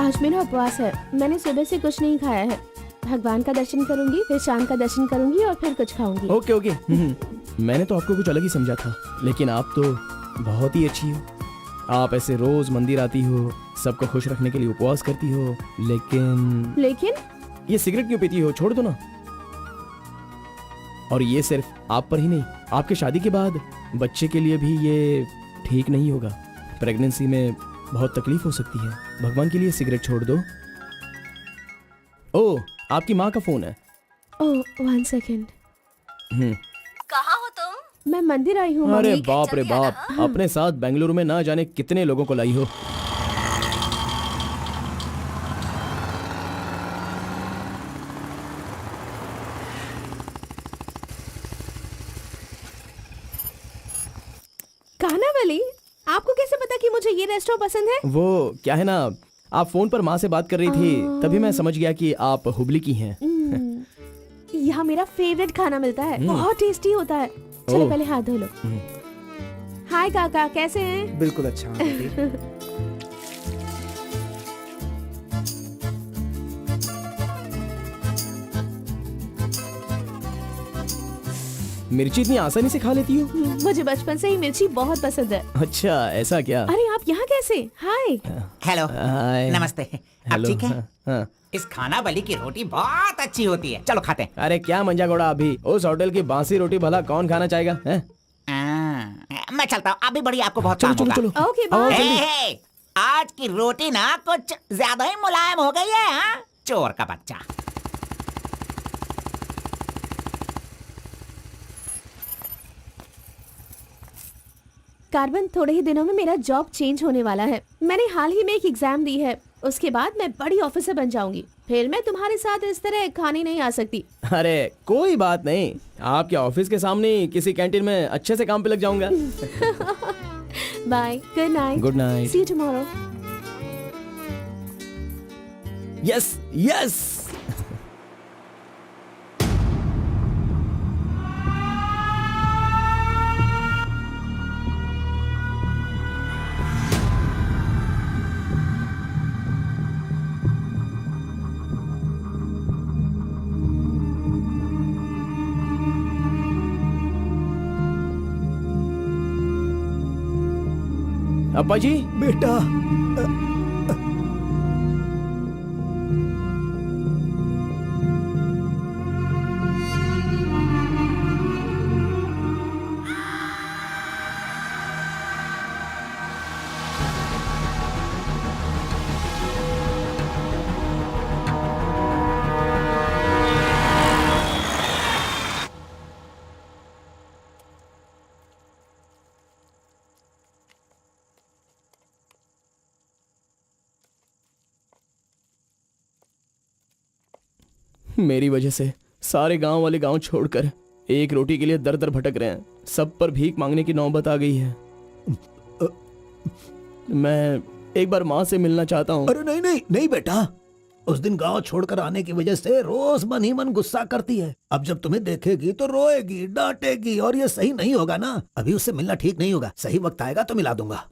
आज मेरा उपवास है। मैंने सुबह से कुछ नहीं खाया है। भगवान का दर्शन करूंगी, फिर शाम का दर्शन करूंगी और फिर कुछ खाऊंगी। Okay okay. मैंने तो आपको कुछ अलग ही समझा था, लेकिन आप तो बहुत ही अच्छी हो। आप ऐसे रोज मंदिर आती हो, सबको खुश रखने के लिए उपवास करती हो, लेकिन ये सिगरेट क्यों पीती हो? छोड़ दो ना। और ये सिर्फ आप पर ही नहीं, आपके शादी के बाद बच्चे के लिए भी ये ठीक नहीं होगा। प्रेगनेंसी में बहुत तकलीफ हो सकती है। भगवान के लिए सिगरेट छोड़ दो। ओह, आपकी माँ का फोन है। ओह, 1 सेकेंड। कहाँ हो तुम? मैं मंदिर आई हूँ अरे मम्मी। बाप रे बाप, अपने साथ बेंगलुरु में ना जाने कितने लोगों को लाई हो। कानावली, आपको कैसे पता कि मुझे ये रेस्टोरेंट पसंद है? वो क्या है ना, आप फोन पर माँ से बात कर रही थी, तभी मैं समझ गया कि आप हुबली की हैं। यहाँ मेरा फेवरेट खाना मिलता है, बहुत टेस्टी होता है। चलो ओह। पहले हाथ धो लो। हाय काका, कैसे हैं? बिल्कुल अच्छा आंटी। मिर्ची इतनी आसानी से खा लेती हो? मुझे बचपन से ही मिर्ची बहुत पसंद है। अच्छा ऐसा क्या? अरे आप यहाँ कैसे? हाय। हेलो, हाय। नमस्ते। आप हेलो, ठीक है? हाँ, हाँ। इस खाना बली की रोटी बहुत अच्छी होती है, चलो खाते हैं। अरे क्या मंजा घोड़ा, अभी उस होटल की बासी रोटी भला कौन खाना चाहेगा? हैं? मैं चलता हूँ, अभी बड़ी आपको बहुत चलो काम चलो होगा। चलो। ओके आओ, बाय। जल्दी। हे, आज की रोटी ना कुछ ज्यादा ही मुलायम हो गई है। हाँ? चोर का बच्चा। कार्बन, थोड़े ही दिनों में मेरा जॉब चेंज होने वाला है। मैंने हाल ही में एक एग्जाम दी है, उसके बाद मैं बड़ी ऑफिसर बन जाऊंगी। फिर मैं तुम्हारे साथ इस तरह खाने नहीं आ सकती। अरे कोई बात नहीं, आपके ऑफिस के सामने किसी कैंटीन में अच्छे से काम पे लग जाऊंगा। Bye, good night. Good night. See you tomorrow. Yes yes. अब्बा जी, बेटा, मेरी वजह से सारे गांव वाले गांव छोड़कर एक रोटी के लिए दर दर भटक रहे हैं। सब पर भीख मांगने की नौबत आ गई है। मैं एक बार माँ से मिलना चाहता हूँ। अरे नहीं नहीं नहीं बेटा, उस दिन गांव छोड़कर आने की वजह से रोज मन ही मन गुस्सा करती है। अब जब तुम्हें देखेगी तो रोएगी, डांटेगी, और ये सही नहीं होगा ना। अभी उससे मिलना ठीक नहीं होगा। सही वक्त आएगा तो मिला दूंगा।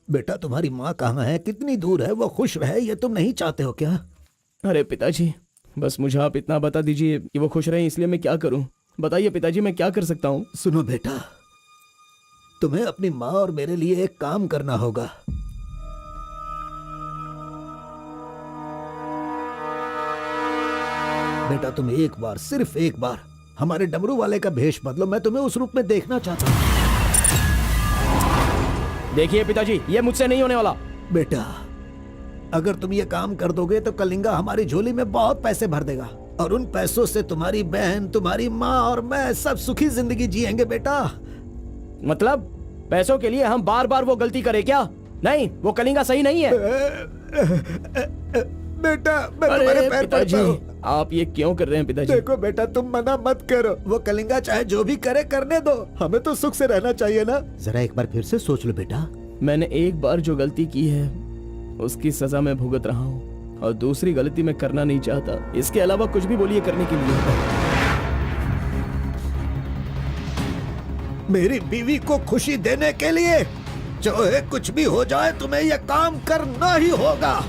बेटा, तुम्हारी माँ कहाँ है? कितनी दूर है? वो खुश रहे ये तुम नहीं चाहते हो क्या? अरे पिताजी, बस मुझे आप इतना बता दीजिए कि वो खुश रहे, इसलिए मैं क्या करूं? बताइए पिताजी, मैं क्या कर सकता हूं? सुनो बेटा, तुम्हें अपनी माँ और मेरे लिए एक काम करना होगा। बेटा, तुम एक बार, सिर्फ एक बार हमारे डमरू वाले का भेष बदलो। मैं तुम्हें उस रूप में देखना चाहता हूँ। देखिए पिताजी, ये मुझसे नहीं होने वाला। बेटा, अगर तुम ये काम कर दोगे तो कलिंगा हमारी झोली में बहुत पैसे भर देगा, और उन पैसों से तुम्हारी बहन, तुम्हारी माँ और मैं सब सुखी जिंदगी जिएंगे। बेटा, मतलब पैसों के लिए हम बार बार वो गलती करें क्या? नहीं, वो कलिंगा सही नहीं है। बेटा, मैं तुम्हारे पैर पड़ता हूँ। आप ये क्यों कर रहे हैं पिताजी? देखो बेटा, तुम मना मत करो। वो कलिंगा चाहे जो भी करे करने दो, हमें तो सुख से रहना चाहिए ना। जरा एक बार फिर से सोच लो बेटा। मैंने एक बार जो गलती की है उसकी सजा मैं भुगत रहा हूँ, और दूसरी गलती मैं करना नहीं चाहता। इसके अलावा कुछ भी बोलिए करने के लिए। मेरी बीवी को खुशी देने के लिए चाहे कुछ भी हो जाए, तुम्हें यह काम करना ही होगा।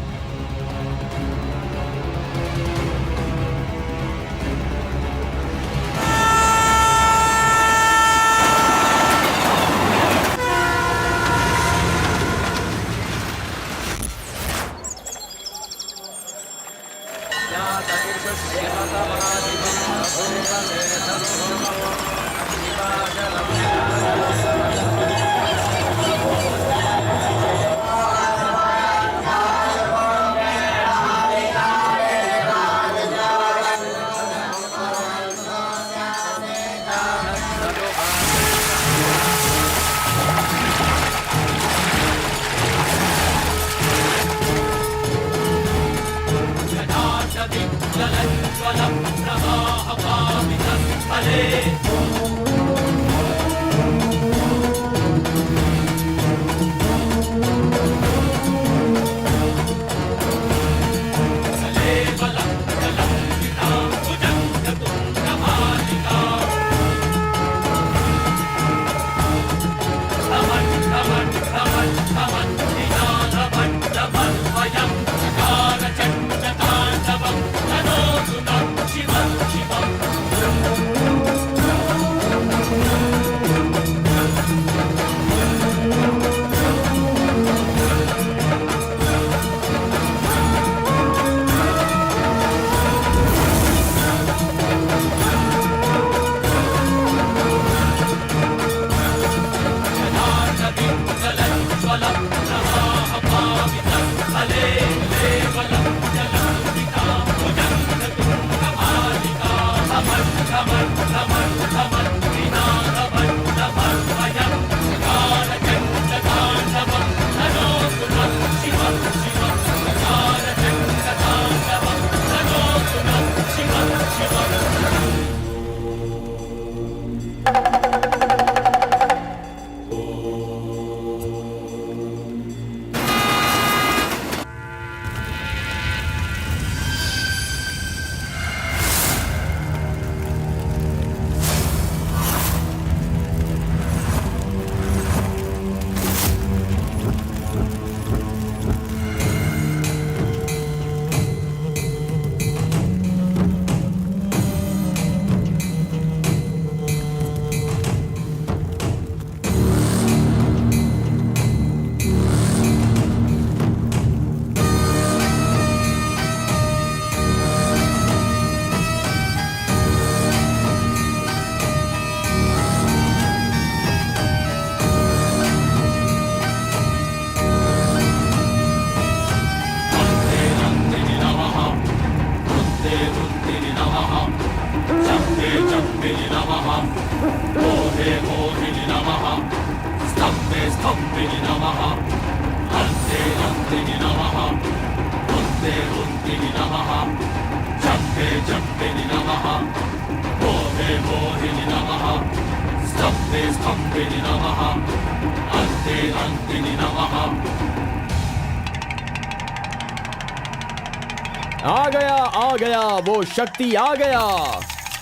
आ गया वो शक्ति आ गया,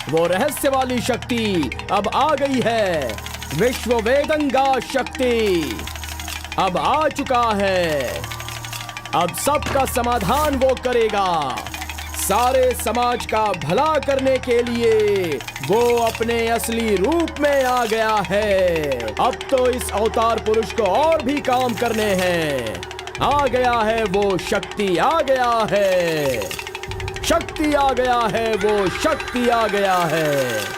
वो रहस्य वाली शक्ति अब आ गई है। विश्व वेदंगा शक्ति अब आ चुका है। अब सबका समाधान वो करेगा। सारे समाज का भला करने के लिए वो अपने असली रूप में आ गया है। अब तो इस अवतार पुरुष को और भी काम करने हैं। आ गया है वो शक्ति, आ गया है शक्ति, आ गया है वो शक्ति, आ गया है।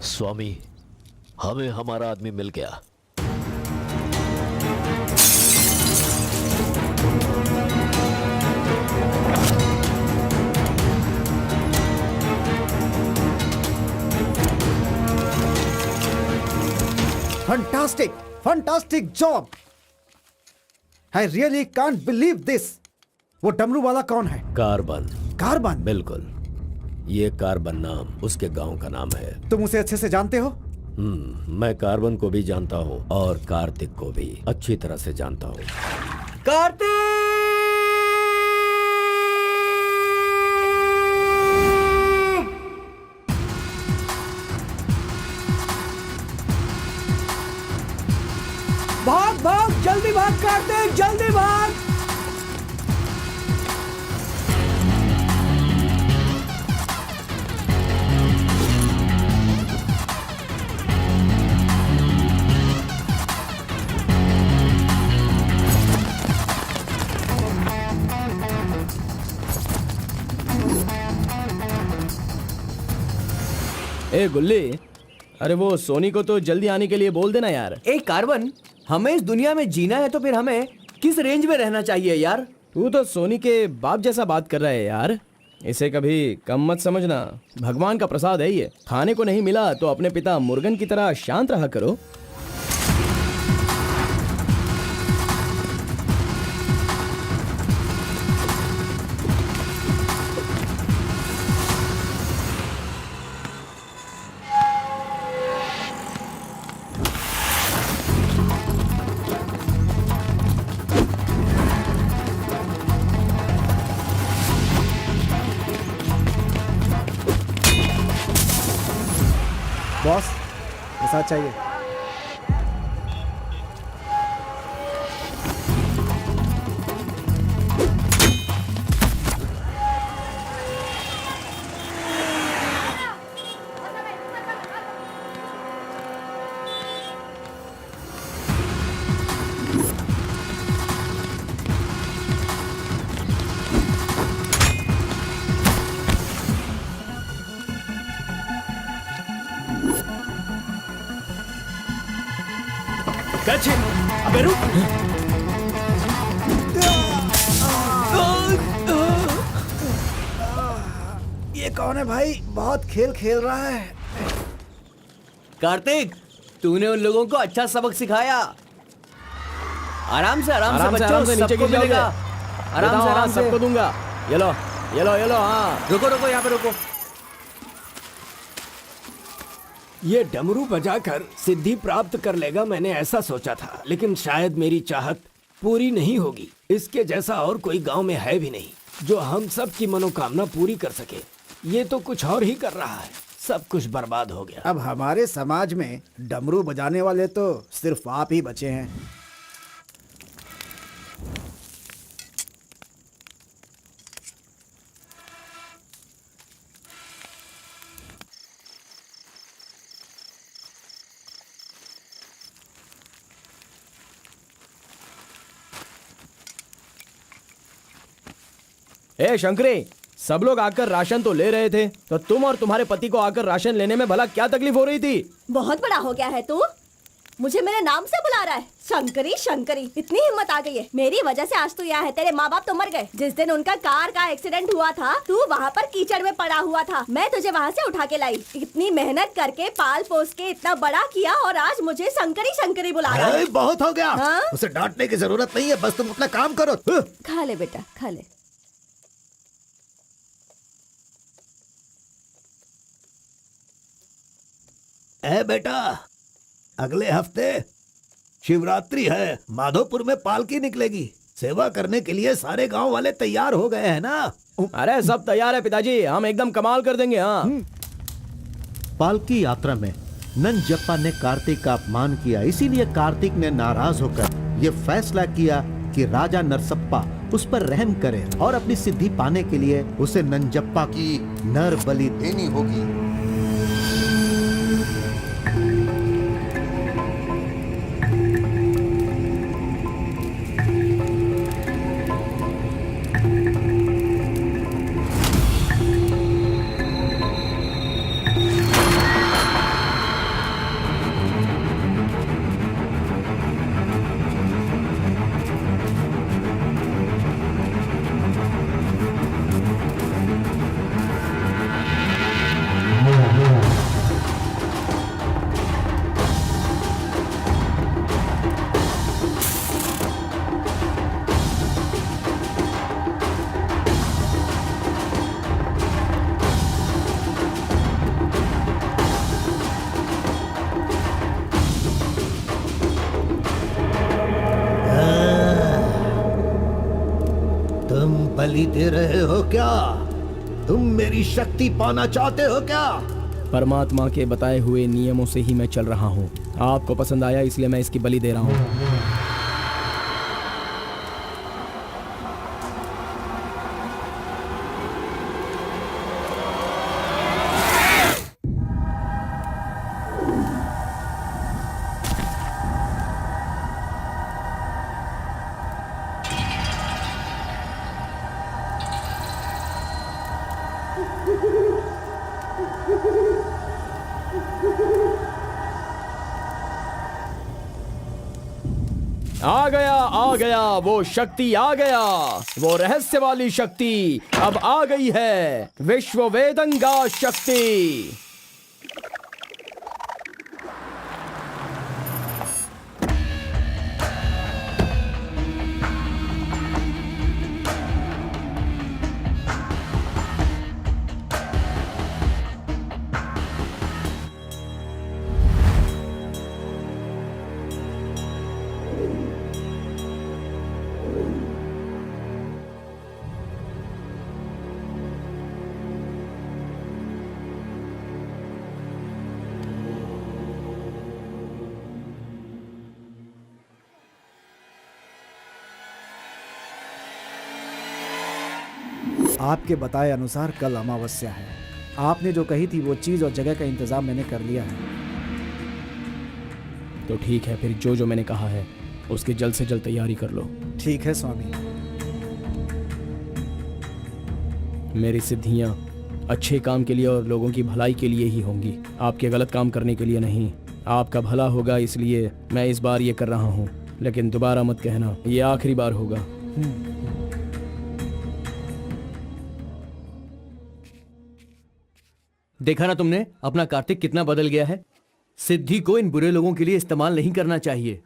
स्वामी, हमें हमारा आदमी मिल गया। Fantastic job. I really can't believe this. वो डमरू वाला कौन है? कार्बन। कार्बन? बिल्कुल, ये कार्बन नाम उसके गांव का नाम है। तुम उसे अच्छे से जानते हो? मैं कार्बन को भी जानता हूँ और कार्तिक को भी अच्छी तरह से जानता हूँ। कार्तिक! भाग भाग, जल्दी भाग कार्तिक, जल्दी भाग। ए गुल्ली, अरे वो सोनी को तो जल्दी आने के लिए बोल देना यार। ए कार्बन, हमें इस दुनिया में जीना है तो फिर हमें किस रेंज में रहना चाहिए यार? तू तो सोनी के बाप जैसा बात कर रहा है यार। इसे कभी कम मत समझना, भगवान का प्रसाद है ये। खाने को नहीं मिला तो अपने पिता मुर्गन की तरह शांत रहा करो। बॉस, ये साथ चाहिए। अबे रुक। ये कौन है भाई? बहुत खेल खेल रहा है। कार्तिक, तूने उन लोगों को अच्छा सबक सिखाया। आराम से बच्चों, नीचे सबको गिर मिलेगा। आराम से सबको दूंगा। ये लो ये लो ये लो। हाँ रुको, यहाँ पे रुको। ये डमरू बजाकर सिद्धि प्राप्त कर लेगा, मैंने ऐसा सोचा था, लेकिन शायद मेरी चाहत पूरी नहीं होगी। इसके जैसा और कोई गांव में है भी नहीं जो हम सब की मनोकामना पूरी कर सके। ये तो कुछ और ही कर रहा है, सब कुछ बर्बाद हो गया। अब हमारे समाज में डमरू बजाने वाले तो सिर्फ आप ही बचे हैं। ए शंकरी, सब लोग आकर राशन तो ले रहे थे, तो तुम और तुम्हारे पति को आकर राशन लेने में भला क्या तकलीफ हो रही थी? बहुत बड़ा हो गया है तू, मुझे मेरे नाम से बुला रहा है। शंकरी शंकरी, इतनी हिम्मत आ गई है। मेरी वजह से आज तू यहाँ है। तेरे माँ बाप तो मर गए। जिस दिन उनका कार का एक्सीडेंट हुआ था, तू वहाँ पर कीचड़ में पड़ा हुआ था। मैं तुझे वहाँ से उठा के लाई। इतनी मेहनत करके पाल पोस के इतना बड़ा किया और आज मुझे शंकरी शंकरी बुला रहा है। बहुत हो गया। हाँ? उसे डांटने की जरूरत नहीं है, बस तुम अपना काम करो। खा ले बेटा, खा ले। ए बेटा, अगले हफ्ते शिवरात्रि है, माधोपुर में पालकी निकलेगी। सेवा करने के लिए सारे गांव वाले तैयार हो गए हैं ना? अरे सब तैयार है पिताजी, हम एकदम कमाल कर देंगे। हाँ, पालकी यात्रा में नंजप्पा ने कार्तिक का अपमान किया, इसीलिए कार्तिक ने नाराज होकर ये फैसला किया कि राजा नरसप्पा उस पर रहम करे और अपनी सिद्धि पाने के लिए उसे नंजप्पा की नर बलि देनी होगी। बलि दे रहे हो क्या? तुम मेरी शक्ति पाना चाहते हो क्या? परमात्मा के बताए हुए नियमों से ही मैं चल रहा हूँ। आपको पसंद आया इसलिए मैं इसकी बलि दे रहा हूँ। आ गया वो शक्ति, आ गया वो रहस्य वाली शक्ति। अब आ गई है विश्व वेदंगा शक्ति। आपके बताए अनुसार कल अमावस्या है। आपने जो कही थी वो चीज और जगह का इंतजाम मैंने कर लिया है। तो ठीक है, फिर जो जो मैंने कहा है उसकी जल्द से जल्द तैयारी कर लो। ठीक है स्वामी। मेरी सिद्धियां अच्छे काम के लिए और लोगों की भलाई के लिए ही होंगी, आपके गलत काम करने के लिए नहीं। आपका भला होगा इसलिए मैं इस बार ये कर रहा हूँ, लेकिन दोबारा मत कहना, ये आखिरी बार होगा। देखा ना तुमने, अपना कार्तिक कितना बदल गया है। सिद्धि को इन बुरे लोगों के लिए इस्तेमाल नहीं करना चाहिए।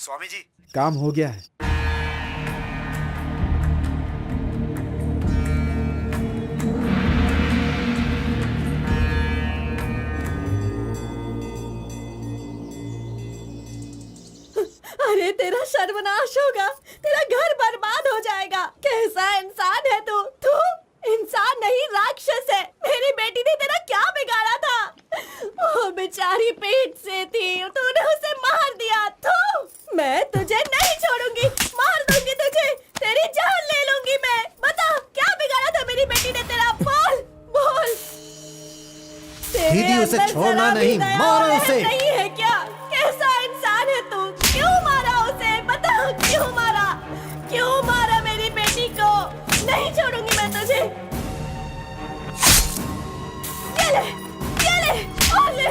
स्वामी जी, काम हो गया है। अरे तेरा सर्वनाश होगा, तेरा घर बर्बाद हो जाएगा। कैसा इंसान है तू? तू इंसान नहीं, राक्षस है। मेरी बेटी ने तेरा क्या बिगाड़ा था? वो बेचारी पेट से थी, तूने उसे मार दिया। तू, मैं तुझे नहीं छोड़ूंगी, मार दूंगी तुझे, तेरी जान ले लूंगी मैं। बता क्या बिगाड़ा था मेरी बेटी ने तेरा? बोल बोल। दीदी, उसे छोड़ना नहीं, मारो उसे। नहीं है क्या? कैसा इंसान है तू? क्यों मारा उसे? बता क्यों मारा? क्यों मारा मेरी बेटी को? नहीं छोड़ूंगी मैं तुझे। ये ले और ले।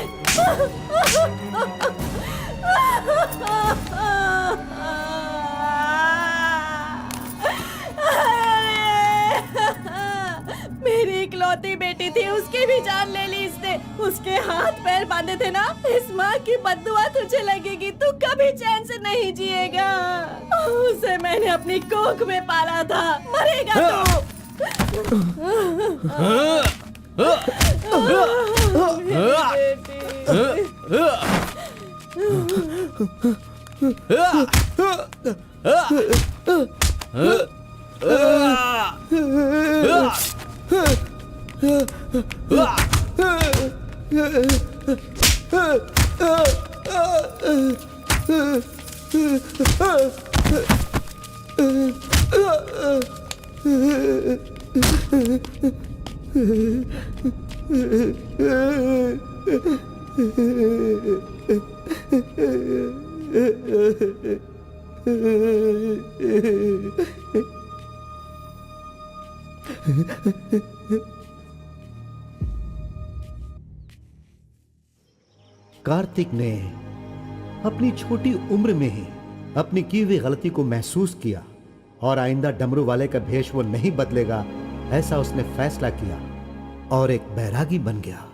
मेरी इकलौती बेटी थी, उसकी भी जान ले ली इसने। उसके हाथ पैर बांधे थे ना, इस माँ की बद्दुआ तुझे लगेगी, तू कभी चैन से नहीं जिएगा। उसे मैंने अपनी कोख में पाला था, मरेगा तू। कार्तिक ने अपनी छोटी उम्र में ही अपनी की हुई गलती को महसूस किया और आइंदा डमरू वाले का भेष वो नहीं बदलेगा, ऐसा उसने फैसला किया और एक बैरागी बन गया।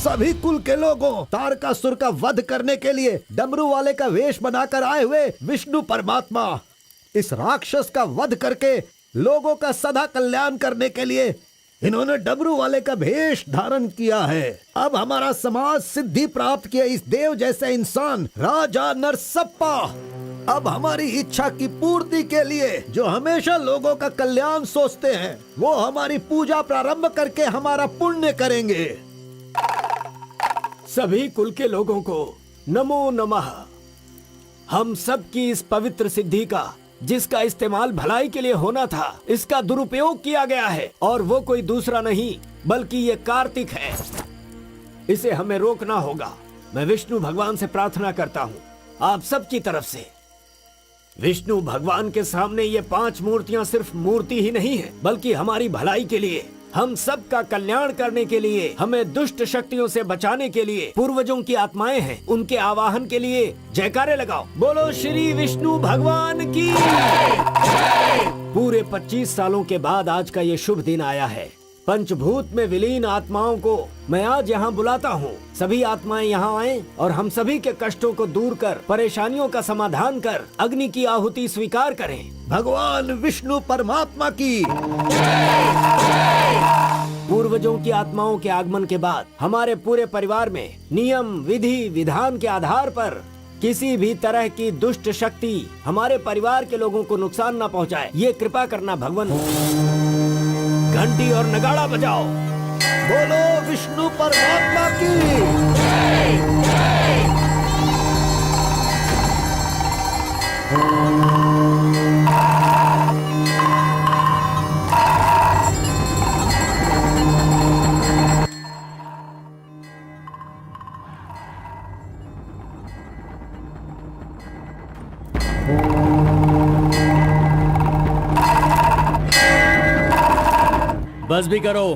सभी कुल के लोगों, तारकासुर का वध करने के लिए डमरू वाले का वेश बनाकर आए हुए विष्णु परमात्मा इस राक्षस का वध करके लोगों का सदा कल्याण करने के लिए इन्होंने डमरू वाले का भेष धारण किया है। अब हमारा समाज सिद्धि प्राप्त किया इस देव जैसे इंसान राजा नरसप्पा अब हमारी इच्छा की पूर्ति के लिए, जो हमेशा लोगों का कल्याण सोचते हैं, वो हमारी पूजा प्रारंभ करके हमारा पुण्य करेंगे। सभी कुल के लोगों को नमो नमः। हम सब की इस पवित्र सिद्धि का, जिसका इस्तेमाल भलाई के लिए होना था, इसका दुरुपयोग किया गया है और वो कोई दूसरा नहीं बल्कि ये कार्तिक है। इसे हमें रोकना होगा। मैं विष्णु भगवान से प्रार्थना करता हूँ आप सब की तरफ से। विष्णु भगवान के सामने ये 5 मूर्तियां सिर्फ मूर्ति ही नहीं है, बल्कि हमारी भलाई के लिए, हम सब का कल्याण करने के लिए, हमें दुष्ट शक्तियों से बचाने के लिए पूर्वजों की आत्माएं हैं। उनके आवाहन के लिए जयकारे लगाओ। बोलो श्री विष्णु भगवान की। पूरे 25 सालों के बाद आज का ये शुभ दिन आया है। पंचभूत में विलीन आत्माओं को मैं आज यहाँ बुलाता हूँ। सभी आत्माएं यहाँ आएं और हम सभी के कष्टों को दूर कर, परेशानियों का समाधान कर, अग्नि की आहुति स्वीकार करें। भगवान विष्णु परमात्मा की। पूर्व पूर्वजों की आत्माओं के आगमन के बाद हमारे पूरे परिवार में नियम, विधि, विधान के आधार पर किसी भी तरह की दुष्ट शक्ति हमारे परिवार के लोगों को नुकसान न पहुंचाए, ये कृपा करना भगवान। घंटी और नगाड़ा बजाओ। बोलो विष्णु परमात्मा की। बस भी करो।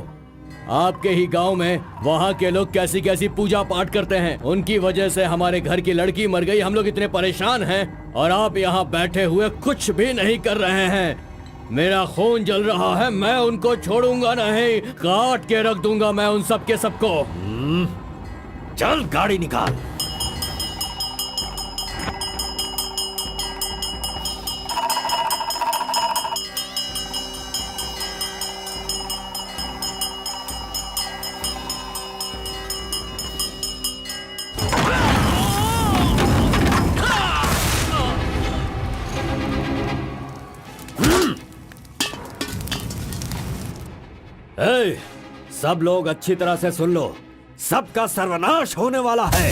आपके ही गांव में वहाँ के लोग कैसी कैसी पूजा पाठ करते हैं। उनकी वजह से हमारे घर की लड़की मर गई। हम लोग इतने परेशान हैं और आप यहाँ बैठे हुए कुछ भी नहीं कर रहे हैं। मेरा खून जल रहा है, मैं उनको छोड़ूंगा नहीं, काट के रख दूंगा मैं उन सब के सबको। चल गाड़ी निकाल। ए, सब लोग अच्छी तरह से सुन लो, सबका सर्वनाश होने वाला है।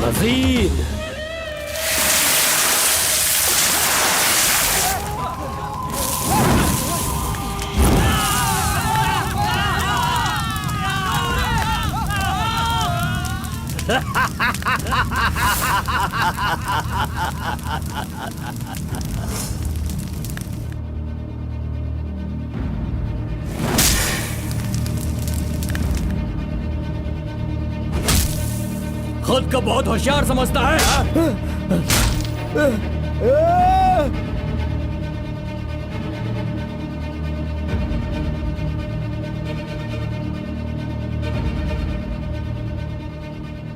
मजीद खुद को बहुत होशियार समझता है।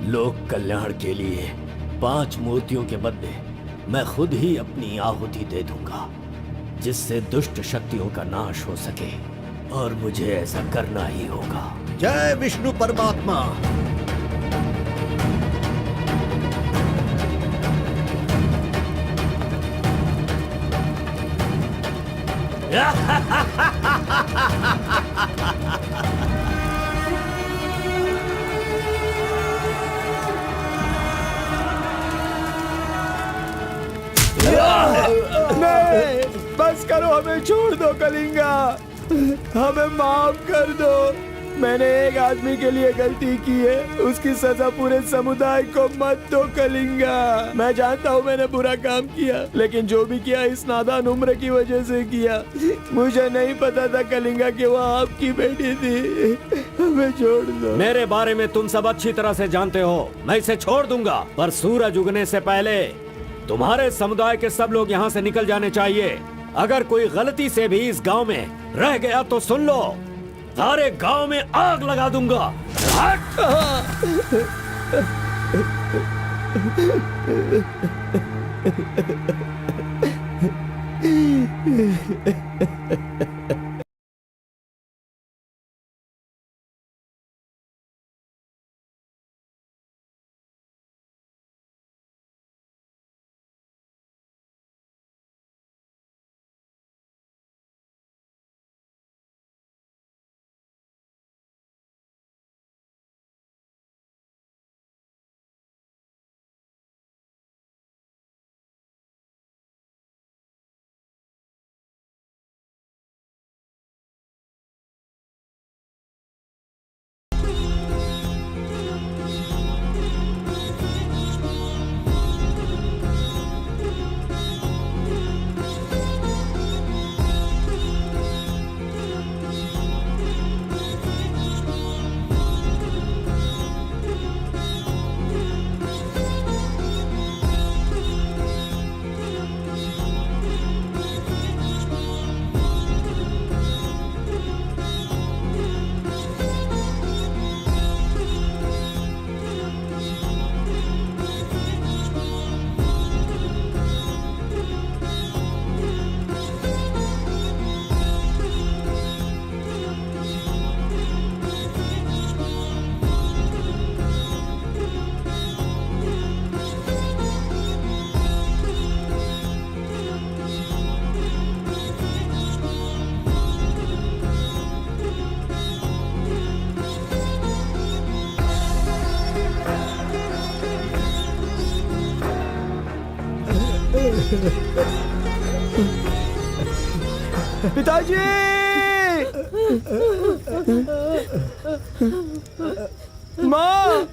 लोक कल्याण के लिए 5 मूर्तियों के बदले मैं खुद ही अपनी आहुति दे दूंगा, जिससे दुष्ट शक्तियों का नाश हो सके, और मुझे ऐसा करना ही होगा। जय विष्णु परमात्मा। नहीं, बस करो, हमें छोड़ दो कलिंगा, हमें माफ कर दो। मैंने एक आदमी के लिए गलती की है, उसकी सजा पूरे समुदाय को मत दो कलिंगा। मैं जानता हूँ मैंने बुरा काम किया, लेकिन जो भी किया इस नादान उम्र की वजह से किया। मुझे नहीं पता था कलिंगा कि वो आपकी बेटी थी। हमें छोड़ दो। मेरे बारे में तुम सब अच्छी तरह से जानते हो, मैं इसे छोड़ दूंगा, पर सूरज उगने से पहले तुम्हारे समुदाय के सब लोग यहाँ से निकल जाने चाहिए। अगर कोई गलती से भी इस गांव में रह गया तो सुन लो, सारे गांव में आग लगा दूंगा। हट! पिताजी! माँ!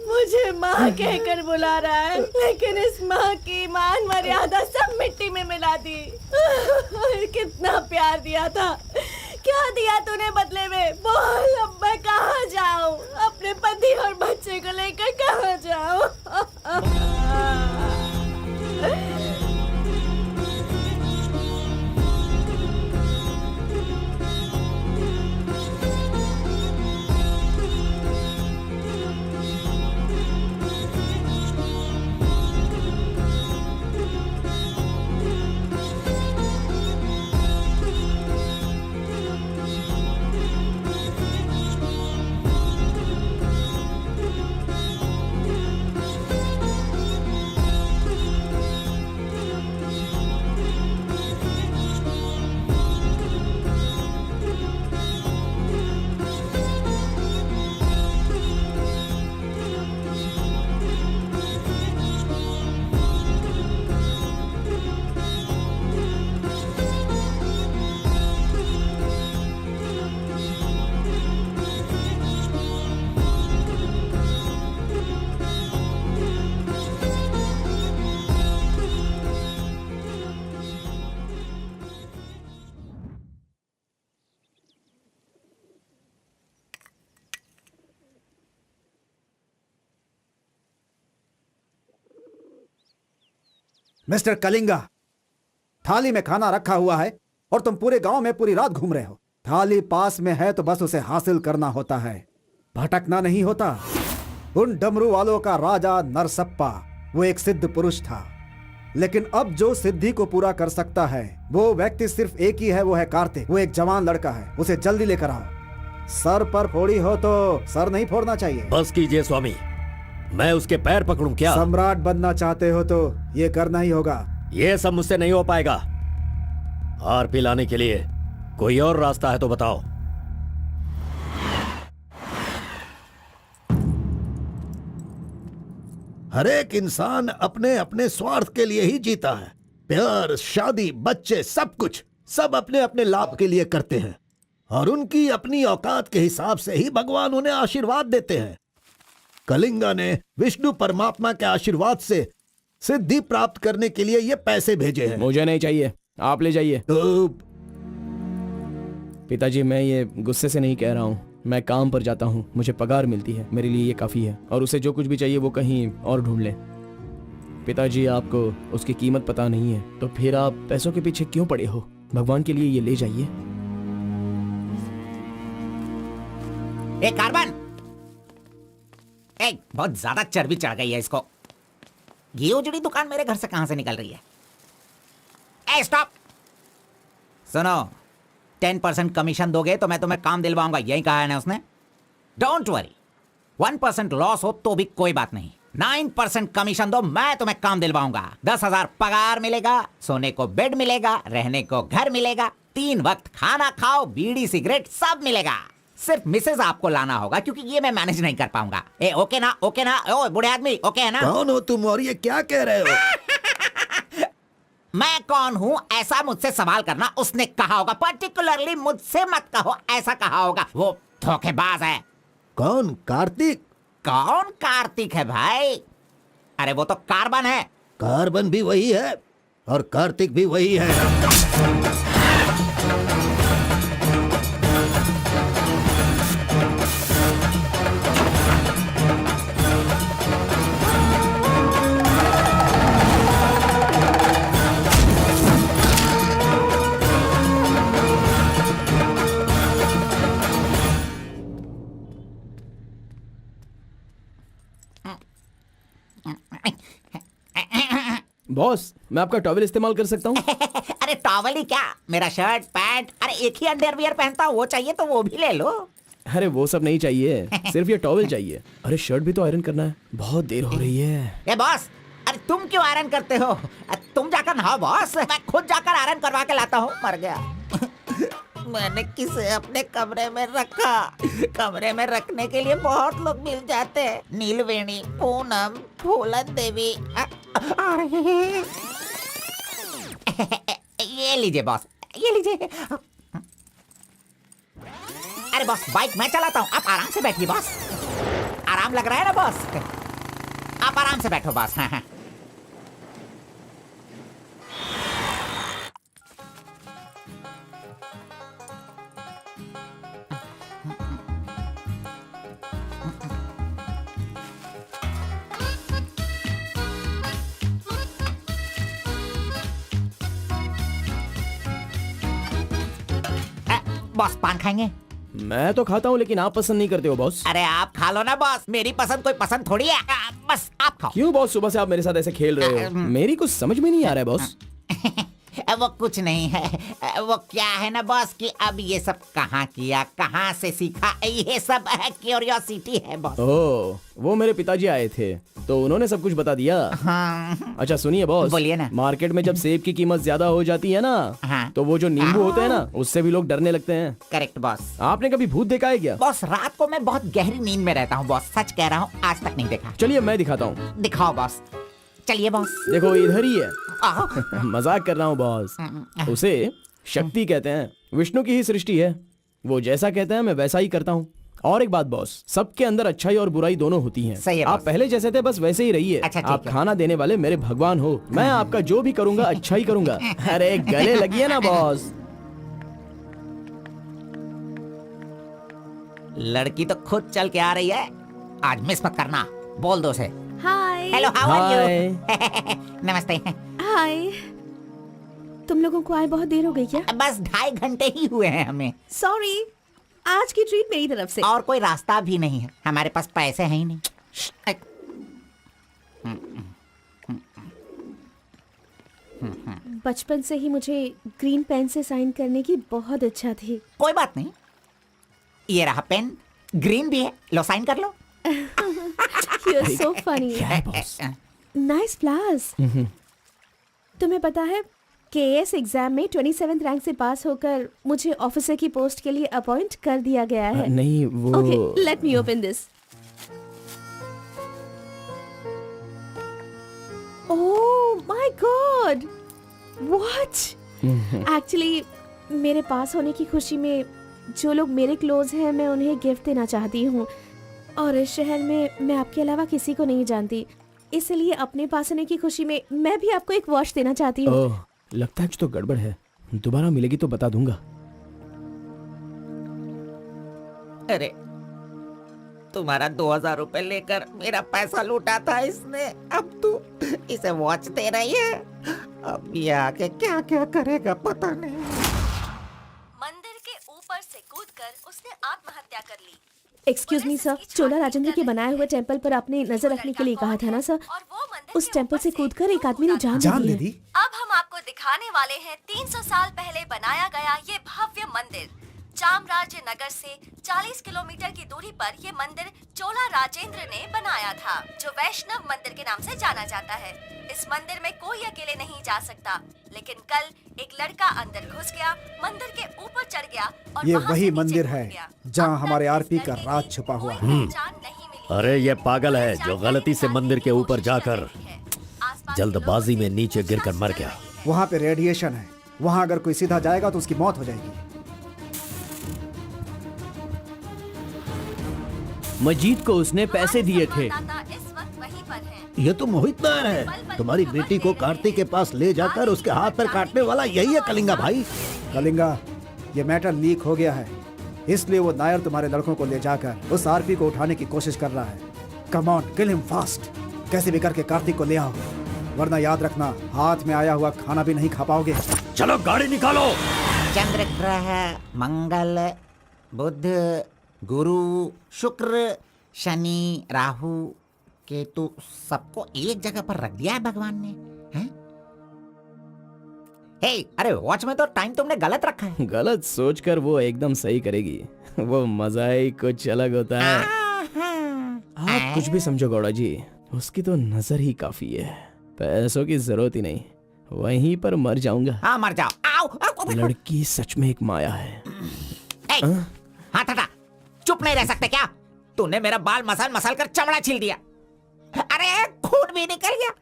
मुझे माँ कहकर बुला रहा है, लेकिन इस माँ की मान मर्यादा सब मिट्टी में मिला दी। कितना प्यार दिया था, क्या दिया तूने बदले में? बोल, अब मैं कहाँ जाऊँ? अपने पति और बच्चे को लेकर कहाँ जाऊँ? मिस्टर कलिंगा, थाली में खाना रखा हुआ है और तुम पूरे गांव में पूरी रात घूम रहे हो। थाली पास में है तो बस उसे हासिल करना होता है, भटकना नहीं होता। उन डमरू वालों का राजा नरसप्पा वो एक सिद्ध पुरुष था, लेकिन अब जो सिद्धि को पूरा कर सकता है वो व्यक्ति सिर्फ एक ही है, वो है कार्तिक। वो एक जवान लड़का है, उसे जल्दी लेकर आओ। सर पर फोड़ी हो तो सर नहीं फोड़ना चाहिए। बस कीजिए स्वामी, मैं उसके पैर पकड़ूं क्या? सम्राट बनना चाहते हो तो ये करना ही होगा। ये सब मुझसे नहीं हो पाएगा। हार पिलाने के लिए कोई और रास्ता है तो बताओ। हर एक इंसान अपने अपने स्वार्थ के लिए ही जीता है। प्यार, शादी, बच्चे, सब कुछ सब अपने अपने लाभ के लिए करते हैं और उनकी अपनी औकात के हिसाब से ही भगवान उन्हें आशीर्वाद देते हैं। कलिंगा ने विष्णु परमात्मा के आशीर्वाद से सिद्धि प्राप्त करने के लिए ये पैसे भेजे हैं। मुझे नहीं चाहिए, आप ले जाइए। तो पिताजी, मैं ये गुस्से से नहीं कह रहा हूँ, मैं काम पर जाता हूँ, मुझे पगार मिलती है, मेरे लिए ये काफी है। और उसे जो कुछ भी चाहिए वो कहीं और ढूंढ ले। पिताजी, आपको उसकी कीमत पता नहीं है, तो फिर आप पैसों के पीछे क्यों पड़े हो? भगवान के लिए ये ले जाइए। ए कार्बन, ए बहुत ज्यादा चर्बी चढ़ गई है इसको। ये उजड़ी दुकान मेरे घर से कहां से निकल रही है? ए स्टॉप! सुनो, 10% कमीशन दोगे तो मैं तुम्हें काम दिलवाऊंगा, यही कहा है ना उसने। डोंट वरी, 1% लॉस हो तो भी कोई बात नहीं। 9% कमीशन दो, मैं तुम्हें काम दिलवाऊंगा। 10,000 पगार मिलेगा, सोने को बेड मिलेगा, रहने को घर मिलेगा, 3 वक्त खाना खाओ, बीड़ी सिगरेट सब मिलेगा। सिर्फ मिसेज आपको लाना होगा, क्योंकि ये मैं मैनेज नहीं कर पाऊंगा। ए ओके ना? ओके ना? ओ बूढ़े आदमी, ओके है ना? कौन हो तुम और ये क्या कह रहे हो? मैं कौन हूँ ऐसा मुझसे सवाल करना उसने कहा होगा। पर्टिकुलरली मुझसे मत कहो, ऐसा कहा होगा। वो धोखेबाज है। कौन? कार्तिक? कौन कार्तिक है भाई? अरे वो तो कार्बन है। कार्बन भी वही है और कार्तिक भी वही है। बॉस, मैं आपका टॉवेल इस्तेमाल कर सकता हूँ? अरे टॉवल ही क्या, मेरा शर्ट पैंट, अरे एक ही अंडरवियर पहनता हूँ, वो चाहिए तो वो भी ले लो। अरे वो सब नहीं चाहिए, सिर्फ ये टॉवेल चाहिए। अरे शर्ट भी तो आयरन करना है, बहुत देर हो रही है। ए बॉस, अरे तुम क्यों आयरन करते हो? तुम जाकर नहाओ बॉस, मैं खुद जाकर आयरन करवा के लाता हूँ। मर गया। मैंने किसे अपने कमरे में रखा? कमरे में रखने के लिए बहुत लोग मिल जाते हैं। नीलवेणी, पूनम, फूलन देवी। ये लीजिए बॉस, ये लीजिए। अरे बॉस, बाइक मैं चलाता हूँ, आप आराम से बैठिए बॉस। आराम लग रहा है ना बॉस? आप आराम से बैठो बॉस। हाँ हाँ। बॉस पान खाएंगे? मैं तो खाता हूँ, लेकिन आप पसंद नहीं करते हो बॉस। अरे आप खा लो ना बॉस, मेरी पसंद कोई पसंद थोड़ी है। बस आप खाओ। क्यों बॉस, सुबह से आप मेरे साथ ऐसे खेल रहे हो? मेरी कुछ समझ में नहीं आ रहा है बॉस। वो कुछ नहीं है, वो क्या है ना बॉस कि अब ये सब कहाँ किया, कहाँ से सीखा, ये सब क्यूरियोसिटी है बॉस। ओह, वो मेरे पिताजी आए थे तो उन्होंने सब कुछ बता दिया। हाँ। अच्छा सुनिए बॉस, बोलिए ना। मार्केट में जब सेब की कीमत ज्यादा हो जाती है ना, हाँ। तो वो जो नींबू होते हैं ना, उससे भी लोग डरने लगते हैं। Correct boss. आपने कभी भूत देखा है क्या? बॉस रात को मैं बहुत गहरी नींद में रहता हूँ बॉस, सच कह रहा हूँ, आज तक नहीं देखा। चलिए मैं दिखाता हूँ। दिखाओ बॉस, चलिए बॉस। देखो इधर ही है। आओ। मजाक कर रहा हूँ बॉस। उसे शक्ति कहते हैं, विष्णु की ही सृष्टि है। वो जैसा कहते हैं मैं वैसा ही करता हूँ। और एक बात बॉस, सबके अंदर अच्छाई और बुराई दोनों होती हैं। सही है आप बॉस। पहले जैसे थे बस वैसे ही रहिए। अच्छा, ठीक आप है। खाना देने वाले मेरे भगवान हो, मैं आपका जो भी करूंगा अच्छा ही करूंगा। अरे गले लगिए ना बॉस। लड़की तो खुद चल के आ रही है, आज मिस मत करना। बोल दो उसे। Hi. Hello, how are hi. You? नमस्ते। हाय। तुम लोगों को आए बहुत देर हो गई क्या? बस 2.5 घंटे ही हुए हैं हमें, सॉरी, आज की ट्रीट मेरी तरफ से। और कोई रास्ता भी नहीं है, हमारे पास पैसे हैं ही नहीं। बचपन से ही मुझे ग्रीन पेन से साइन करने की बहुत इच्छा थी। कोई बात नहीं, ये रहा पेन, ग्रीन भी है, लो साइन कर लो। You're so funny. Boss. Nice flowers. तुम्हें पता है केएस एग्जाम में 27th रैंक से पास होकर मुझे ऑफिसर की पोस्ट के लिए अपॉइंट कर दिया गया है। नहीं वो Okay, let me open this. Oh my God! What? Actually, मेरे पास होने की खुशी में जो लोग मेरे क्लोज हैं मैं उन्हें गिफ्ट देना चाहती हूँ, और इस शहर में मैं आपके अलावा किसी को नहीं जानती, इसलिए अपने पास होने की खुशी में मैं भी आपको एक वॉच देना चाहती हूँ। ओह, लगता है कुछ तो गड़बड़ है। दोबारा मिलेगी तो बता दूंगा। अरे तुम्हारा 2000 रुपए लेकर मेरा पैसा लूटा था इसने, अब तू इसे वॉच दे रही है। अब ये आके क्या क्या करेगा पता नहीं। मंदिर के ऊपर से कूदकर उसने आत्महत्या कर ली। एक्सक्यूज मी सर, चोला राजेंद्र के बनाए हुए टेम्पल पर आपने नजर रखने के लिए कहा था ना सर? और वो मंदिर उस टेम्पल से कूदकर एक आदमी ने जान जान ले ले ली है। दी। अब हम आपको दिखाने वाले हैं 300 साल पहले बनाया गया ये भव्य मंदिर। चामराज नगर से 40 किलोमीटर की दूरी पर ये मंदिर चोला राजेंद्र ने बनाया था, जो वैष्णव मंदिर के नाम से जाना जाता है। इस मंदिर में कोई अकेले नहीं जा सकता, लेकिन कल एक लड़का अंदर घुस गया, मंदिर के ऊपर चढ़ गया और ये वहां वही से नीचे मंदिर कूद है गया। जहाँ अब तक हमारे इस आरपी का लड़के की राज छुपा हुआ कोई है। पहचान नहीं मिली। अरे ये पागल है जो गलती से मंदिर के ऊपर जाकर जल्दबाजी में नीचे गिरकर मर गया। वहाँ पे रेडिएशन है, वहाँ अगर कोई सीधा जाएगा तो उसकी मौत हो जाएगी। मजीद को उसने पैसे दिए थे। इस वक्त वहीं पर है। ये तो मोहित नायर है। तुम्हारी बेटी को कार्तिक के पास ले जाकर उसके हाथ पर काटने वाला यही है कलिंगा भाई। कलिंगा, ये मैटर लीक हो गया है, इसलिए वो नायर तुम्हारे लड़कों को ले जाकर उस आरपी को उठाने की कोशिश कर रहा है। Come on, kill him fast. कैसे भी करके कार्तिक को ले आओ, वरना याद रखना हाथ में आया हुआ खाना भी नहीं खा पाओगे। चलो गाड़ी निकालो। चंद्र ग्रह, मंगल, बुध, गुरु, शुक्र, शनि, राहु, केतु, सबको एक जगह पर रख दिया है भगवान ने, हैं? हे, अरे वॉच में तो टाइम तुमने गलत रखा है। गलत सोचकर वो एकदम सही करेगी। वो मजा ही कुछ अलग होता है। आप कुछ भी समझो गौड़ा जी, उसकी तो नजर ही काफी है। पैसों की जरूरत ही नहीं, वहीं पर मर जाऊंगा। हाँ मर जाओ। आओ, आओ, लड़की सच में एक माया है। हाथ हटा, चुप नहीं रह सकते क्या? तूने मेरा बाल मसल मसल कर चमड़ा छील दिया। अरे खून भी निकल गया।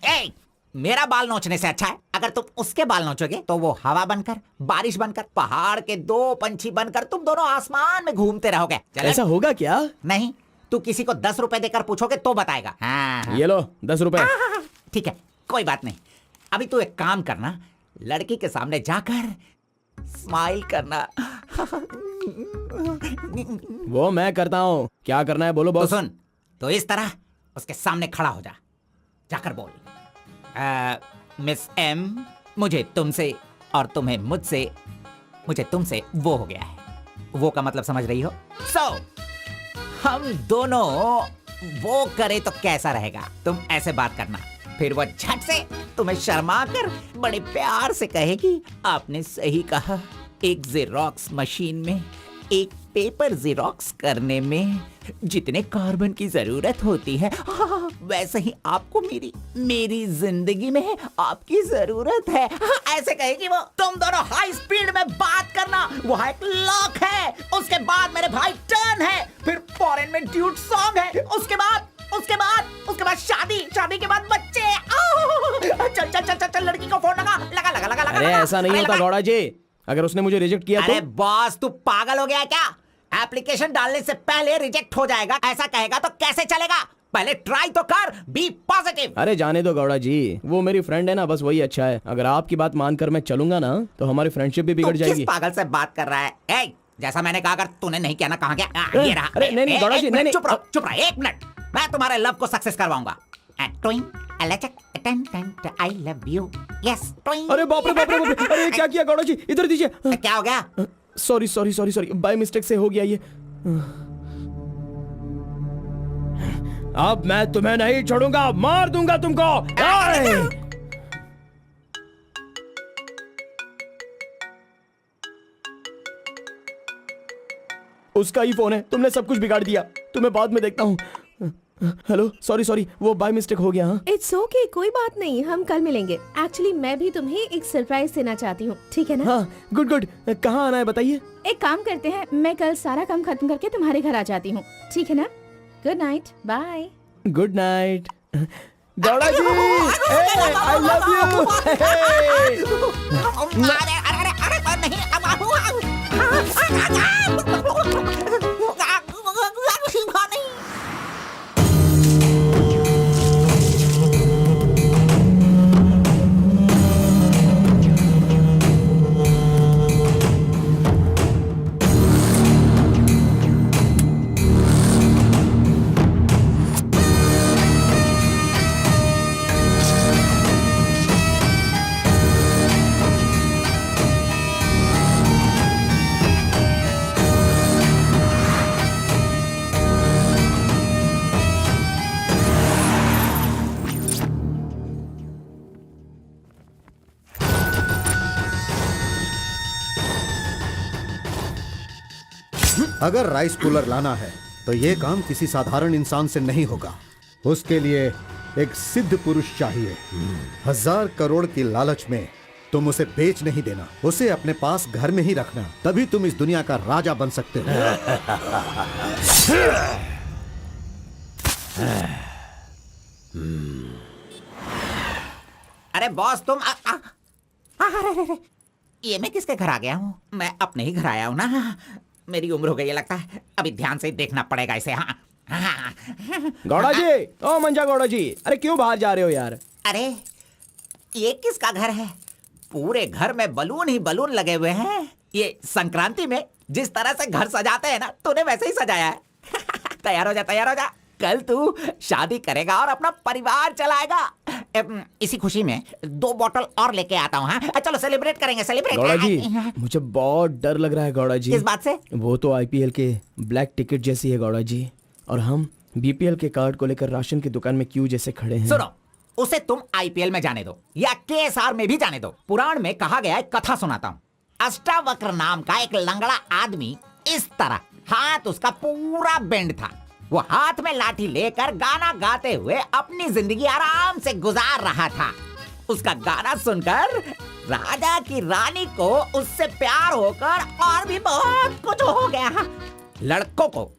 ए, मेरा बाल नोचने से अच्छा है अगर तुम उसके बाल नोचोगे तो वो हवा बनकर, बारिश बनकर, पहाड़ के 2 पंछी बनकर तुम दोनों आसमान में घूमते रहोगे। चले? ऐसा होगा क्या? नहीं, तू किसी को 10 रुपए देकर पूछोगे तो बताएगा। हाँ, ये लो 10 रुपए। ठीक है, कोई बात नहीं। अभी तू एक काम करना, लड़की के सामने जाकर स्माइल करना। वो मैं करता हूँ, क्या करना है बोलो तो बॉस। सुन, तो इस तरह उसके सामने खड़ा हो जा, जाकर बोल, मिस एम, मुझे तुमसे और तुम्हें मुझसे, मुझे तुमसे वो हो गया है। वो का मतलब समझ रही हो? हम दोनों वो करे तो कैसा रहेगा? तुम ऐसे बात करना, फिर वो झट से तुम्हें शर्मा कर बड़े प्यार से कहेगी, आपने सही कहा, एक जेरोक्स मशीन में एक पेपर जेरोक्स करने में जितने कार्बन की जरूरत होती है, वैसे ही आपको मेरी जिंदगी में आपकी जरूरत है। ऐसे कहेगी वो। तुम दोनों हाई स्पीड में बात करना, वहाँ एक लॉक है, उसके बाद मेरे भाई टर्न है, फिर फॉरेन में ड्यूट सॉन्ग है, उसके बाद शादी के बाद बच्चे। चल लड़की को फोन लगा। अरे ऐसा नहीं होता गौड़ा जी, अगर उसने मुझे रिजेक्ट किया अरे तो? बॉस, तू पागल हो गया क्या? एप्लीकेशन डालने से पहले रिजेक्ट हो जाएगा, ऐसा कहेगा तो कैसे चलेगा? पहले ट्राई तो कर, बी पॉजिटिव। अरे जाने दो गौड़ा जी, वो मेरी फ्रेंड है ना, बस वही अच्छा है। अगर आपकी बात मानकर मैं चलूंगा ना तो हमारी फ्रेंडशिप भी बिगड़ जाएगी। किस पागल से बात कर रहा है? ए, जैसा मैंने कहा, अगर तूने नहीं किया ना, कहाँ गया? ये रहा। अरे नहीं गौड़ा जी, नहीं। चुप रहो 1 मिनट, मैं तुम्हारे लव को सक्सेस करवाऊंगा। I love you. Yes, twing. अरे बाप रे, अरे क्या किया गौड़ा जी, इधर दीजिए। क्या हो गया? सॉरी, बाय मिस्टेक से हो गया ये। अब मैं तुम्हें नहीं छोड़ूंगा, मार दूंगा तुमको। उसका ही फोन है, तुमने सब कुछ बिगाड़ दिया। तुम्हें बाद में देखता हूँ। हेलो, सॉरी, वो बाय मिस्टेक हो गया। हाँ इट्स ओके, कोई बात नहीं, हम कल मिलेंगे। एक्चुअली मैं भी तुम्हें एक सरप्राइज देना चाहती हूँ, ठीक है ना? हाँ, गुड। कहाँ आना है बताइए? एक काम करते हैं, मैं कल सारा काम खत्म करके तुम्हारे घर आ जाती हूँ, ठीक है ना? Good night, bye. Good night Gowda ji, I love you. अरे नहीं, अगर राइस कूलर लाना है तो ये काम किसी साधारण इंसान से नहीं होगा। उसके लिए एक सिद्ध पुरुष चाहिए। 1000 करोड़ की लालच में तुम उसे बेच नहीं देना, उसे अपने पास घर में ही रखना, तभी तुम इस दुनिया का राजा बन सकते हो। अरे बॉस तुम अरे, ये मैं किसके घर आ गया हूँ? मैं अपने ही घर आया हूँ ना। मेरी उम्र हो गई है लगता है, अभी ध्यान से देखना पड़ेगा इसे। हाँ गौड़ा जी, ओ मंजा गौड़ा जी, अरे क्यों बाहर जा रहे हो यार? अरे ये किसका घर है? पूरे घर में बलून ही बलून लगे हुए हैं। ये संक्रांति में जिस तरह से घर सजाते हैं ना, तूने वैसे ही सजाया है। तैयार हो जा, तैयार हो जा। कल तू शादी करेगा और अपना परिवार चलाएगा। इसी खुशी में 2 बॉटल और लेके आता हूँ। हाँ चलो सेलिब्रेट करेंगे, सेलिब्रेट। गौड़ा जी, मुझे बहुत डर लग रहा है गौड़ा जी। किस बात से? वो तो आईपीएल के ब्लैक टिकट जैसी है गौड़ा जी, और हम बीपीएल के कार्ड को लेकर राशन की दुकान में क्यों जैसे खड़े हैं। सुनो, उसे तुम आईपीएल में जाने दो या केएसआर में भी जाने दो। पुराण में कहा गया है, कथा सुनाता हूँ। अष्टावक्र नाम का एक लंगड़ा आदमी, इस तरह हाथ उसका पूरा बेंड था। वो हाथ में लाठी लेकर गाना गाते हुए अपनी जिंदगी आराम से गुजार रहा था। उसका गाना सुनकर राजा की रानी को उससे प्यार होकर और भी बहुत कुछ हो गया। लड़कों को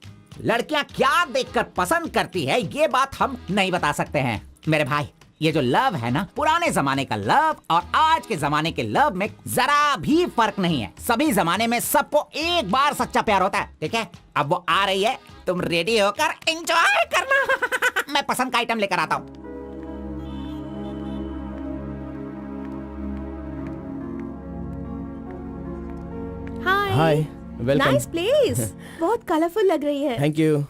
लड़कियां क्या देखकर पसंद करती है, ये बात हम नहीं बता सकते हैं मेरे भाई। ये जो लव है ना, पुराने जमाने का लव और आज के जमाने के लव में जरा भी फर्क नहीं है। सभी जमाने में सबको एक बार सच्चा प्यार होता है, ठीक है? अब वो आ रही है, तुम रेडी होकर एंजॉय करना। मैं पसंद का आइटम लेकर आता हूँ। हाय, वेलकम। Nice place. बहुत कलरफुल लग रही है। Thank you.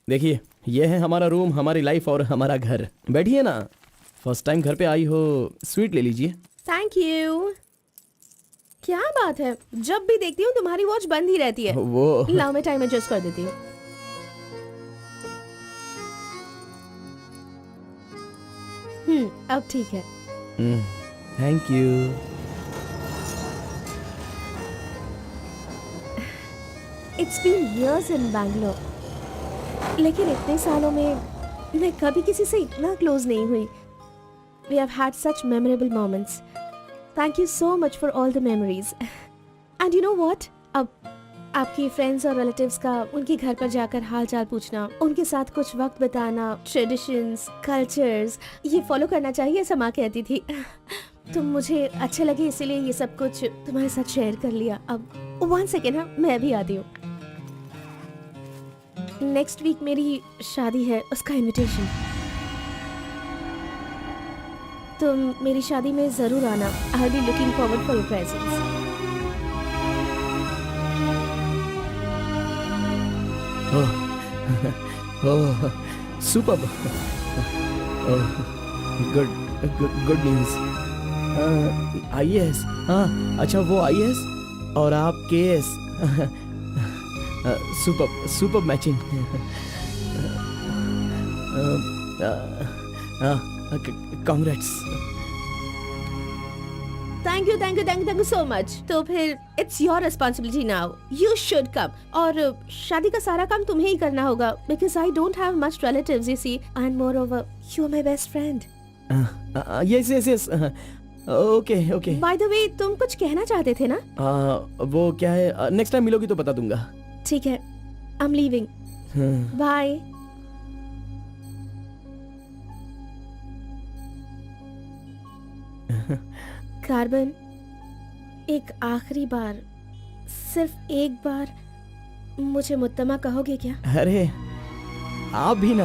देखिए, ये है हमारा रूम, हमारी लाइफ और हमारा घर। बैठिए ना, फर्स्ट टाइम घर पे आई हो, स्वीट ले लीजिए। Thank you. क्या बात है, जब भी देखती हूँ तुम्हारी वॉच बंद ही रहती है। वो लाओ मैं टाइम एडजस्ट कर देती हूँ। अब ठीक है। Thank you. It's been years in Bangalore, लेकिन इतने सालों में मैं कभी किसी से इतना क्लोज नहीं हुई। We have had such memorable moments. Thank you so much for all the memories. And you know what? अब आपकी फ्रेंड्स और रिलेटिव्स का उनके घर पर जाकर हाल चाल पूछना, उनके साथ कुछ वक्त बिताना, ट्रेडिशंस, कल्चर्स, ये फॉलो करना चाहिए, ऐसा माँ कहती थी। तुम मुझे अच्छे लगे इसीलिए ये सब कुछ तुम्हारे साथ शेयर कर लिया। अब 1 सेकेंड, हाँ मैं भी आती हूँ। नेक्स्ट वीक मेरी शादी है, उसका इनविटेशन। तुम मेरी शादी में जरूर आना। I be looking forward for your presence. Oh, superb. Good news. IAS, हाँ अच्छा, वो आईएएस और आप KS. Superb matching. Congrats. Thank you so much. तो फिर it's your responsibility now, you should come. और शादी का सारा काम तुम्हें ही करना होगा, because I don't have much relatives you see, and moreover you are my best friend. Yes. Okay. By the way, तुम कुछ कहना चाहते थे ना? वो क्या है, नेक्स्ट टाइम मिलोगी तो बता दूंगा। ठीक है, I am leaving, bye. Carbon, एक आखिरी बार, सिर्फ एक बार मुझे मुत्तमा कहोगे क्या? अरे आप भी ना,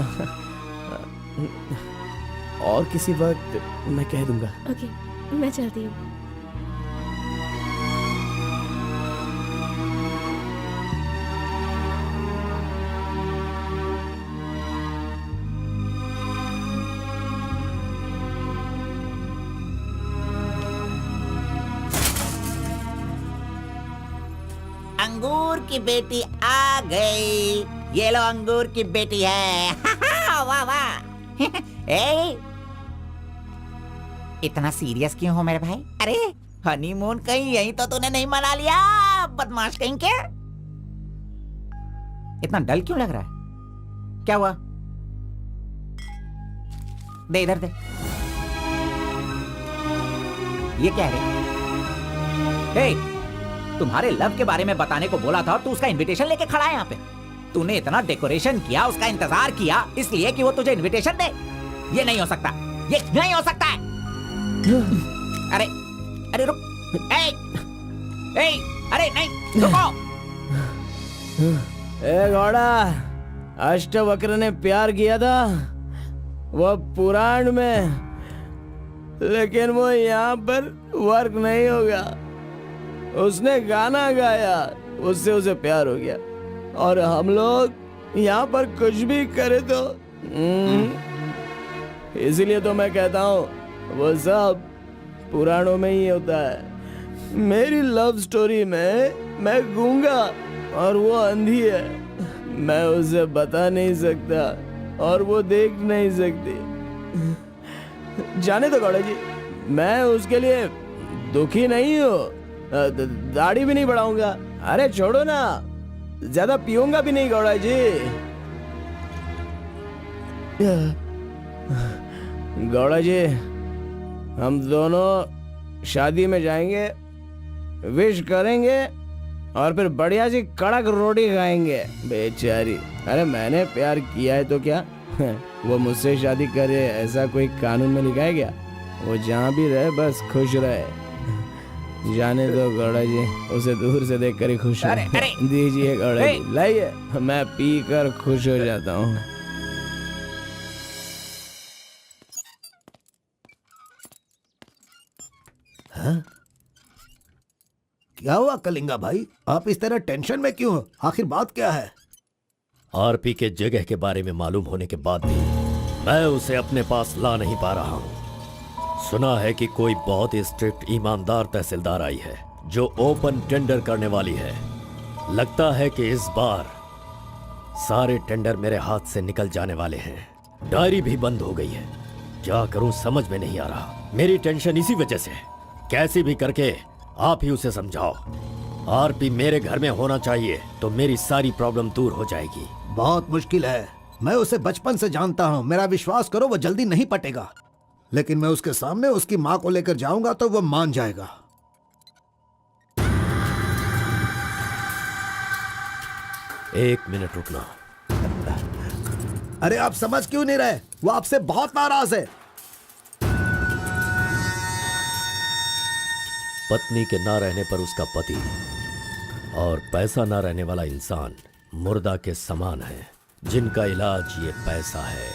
और किसी वक्त मैं कह दूंगा। ओके, मैं चलती हूँ। अंगूर की बेटी आ गई। ये लो, अंगूर की बेटी है। वाह वाह। ए, इतना सीरियस क्यों हो मेरे भाई? अरे हनीमून कहीं यहीं तो तूने नहीं मना लिया, बदमाश कहीं के? इतना डल क्यों लग रहा है? क्या हुआ? दे इधर दे। ये क्या है? हे, तुम्हारे लव के बारे में बताने को बोला था और तू उसका इनविटेशन लेके खड़ा है यहाँ पे। तूने इतना डेकोरेशन किया, उसका इंतजार किया इसलिए कि वो तुझे इनविटेशन दे। ये नहीं हो सकता, ये नहीं हो सकता है। अरे अरे रुक, ए, अरे नहीं रुको। ए घोड़ा, अष्टवक्र ने प्यार किया था वो पुराण में, लेकिन वो यहाँ पर वर्क नहीं होगा। उसने गाना गाया, उससे उसे प्यार हो गया, और हम लोग यहाँ पर कुछ भी करें तो इसलिए तो मैं कहता हूँ वो सब पुराणों में ही होता है। मेरी लव स्टोरी में मैं गूंगा और वो अंधी है। मैं उसे बता नहीं सकता और वो देख नहीं सकती। जाने दो गौड़ा जी, मैं उसके लिए दुखी नहीं हूँ, दाढ़ी भी नहीं बढ़ाऊंगा। अरे छोड़ो ना, ज्यादा पीऊंगा भी नहीं गौड़ा जी। गौड़ा जी, हम दोनों शादी में जाएंगे, विश करेंगे और फिर बढ़िया सी कड़क रोटी खाएंगे। बेचारी, अरे मैंने प्यार किया है तो क्या वो मुझसे शादी करे ऐसा कोई कानून में लिखा है क्या? वो जहाँ भी रहे बस खुश रहे। जाने दो गौड़ा जी, उसे दूर से देखकर ही खुश है। दीजिए गौड़ा जी, लाइए, मैं पी कर खुश हो जाता हूँ। क्या हुआ कलिंगा भाई, आप इस तरह टेंशन में क्यों हो? आखिर बात क्या है? आरपी के जगह के बारे में मालूम होने के बाद भी मैं उसे अपने पास ला नहीं पा रहा हूँ। सुना है कि कोई बहुत ही स्ट्रिक्ट ईमानदार तहसीलदार आई है जो ओपन टेंडर करने वाली है। लगता है कि इस बार सारे टेंडर मेरे हाथ से निकल जाने वाले हैं। डायरी भी बंद हो गई है। क्या करूं समझ में नहीं आ रहा। मेरी टेंशन इसी वजह से है। कैसे भी करके आप ही उसे समझाओ। आरपी मेरे घर में होना चाहिए तो मेरी सारी प्रॉब्लम दूर हो जाएगी। बहुत मुश्किल है। मैं उसे बचपन से जानता हूँ, मेरा विश्वास करो वो जल्दी नहीं पटेगा। लेकिन मैं उसके सामने उसकी माँ को लेकर जाऊंगा तो वो मान जाएगा। एक मिनट रुकना। अरे आप समझ क्यों नहीं रहे? वो आपसे बहुत नाराज है। पत्नी के ना रहने पर उसका पति और पैसा ना रहने वाला इंसान मुर्दा के समान है, जिनका इलाज ये पैसा है।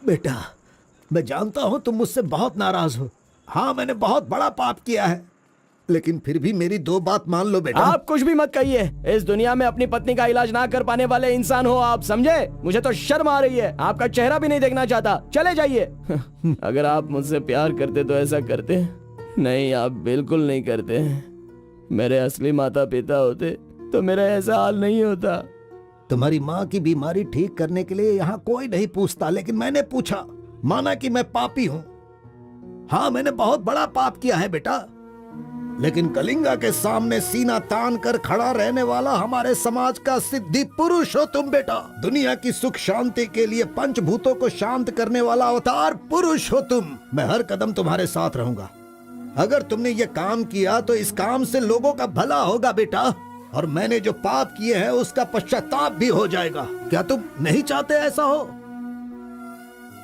बेटा, मैं जानता हूं तुम मुझसे बहुत नाराज हो। हाँ, मैंने बहुत बड़ा पाप किया है, लेकिन फिर भी मेरी दो बात मान लो बेटा। आप कुछ भी मत कहिए। इस दुनिया में अपनी पत्नी का इलाज ना कर पाने वाले इंसान हो आप, समझे? मुझे तो शर्म आ रही है। आपका चेहरा भी नहीं देखना चाहता। चले जाइए। अगर आप मुझसे प्यार करते तो ऐसा करते। नहीं, आप बिल्कुल नहीं करते। मेरे असली माता पिता होते तो मेरा ऐसा हाल नहीं होता। तुम्हारी माँ की बीमारी ठीक करने के लिए यहाँ कोई नहीं पूछता, लेकिन मैंने पूछा। माना कि मैं पापी हूँ। हाँ, मैंने बहुत बड़ा पाप किया है बेटा, लेकिन कलिंगा के सामने सीना तान कर खड़ा रहने वाला हमारे समाज का सिद्धि पुरुष हो तुम बेटा। दुनिया की सुख शांति के लिए पंचभूतों को शांत करने वाला अवतार पुरुष हो तुम। मैं हर कदम तुम्हारे साथ रहूंगा। अगर तुमने ये काम किया तो इस काम से लोगों का भला होगा बेटा, और मैंने जो पाप किए हैं उसका पश्चाताप भी हो जाएगा। क्या तुम नहीं चाहते ऐसा हो?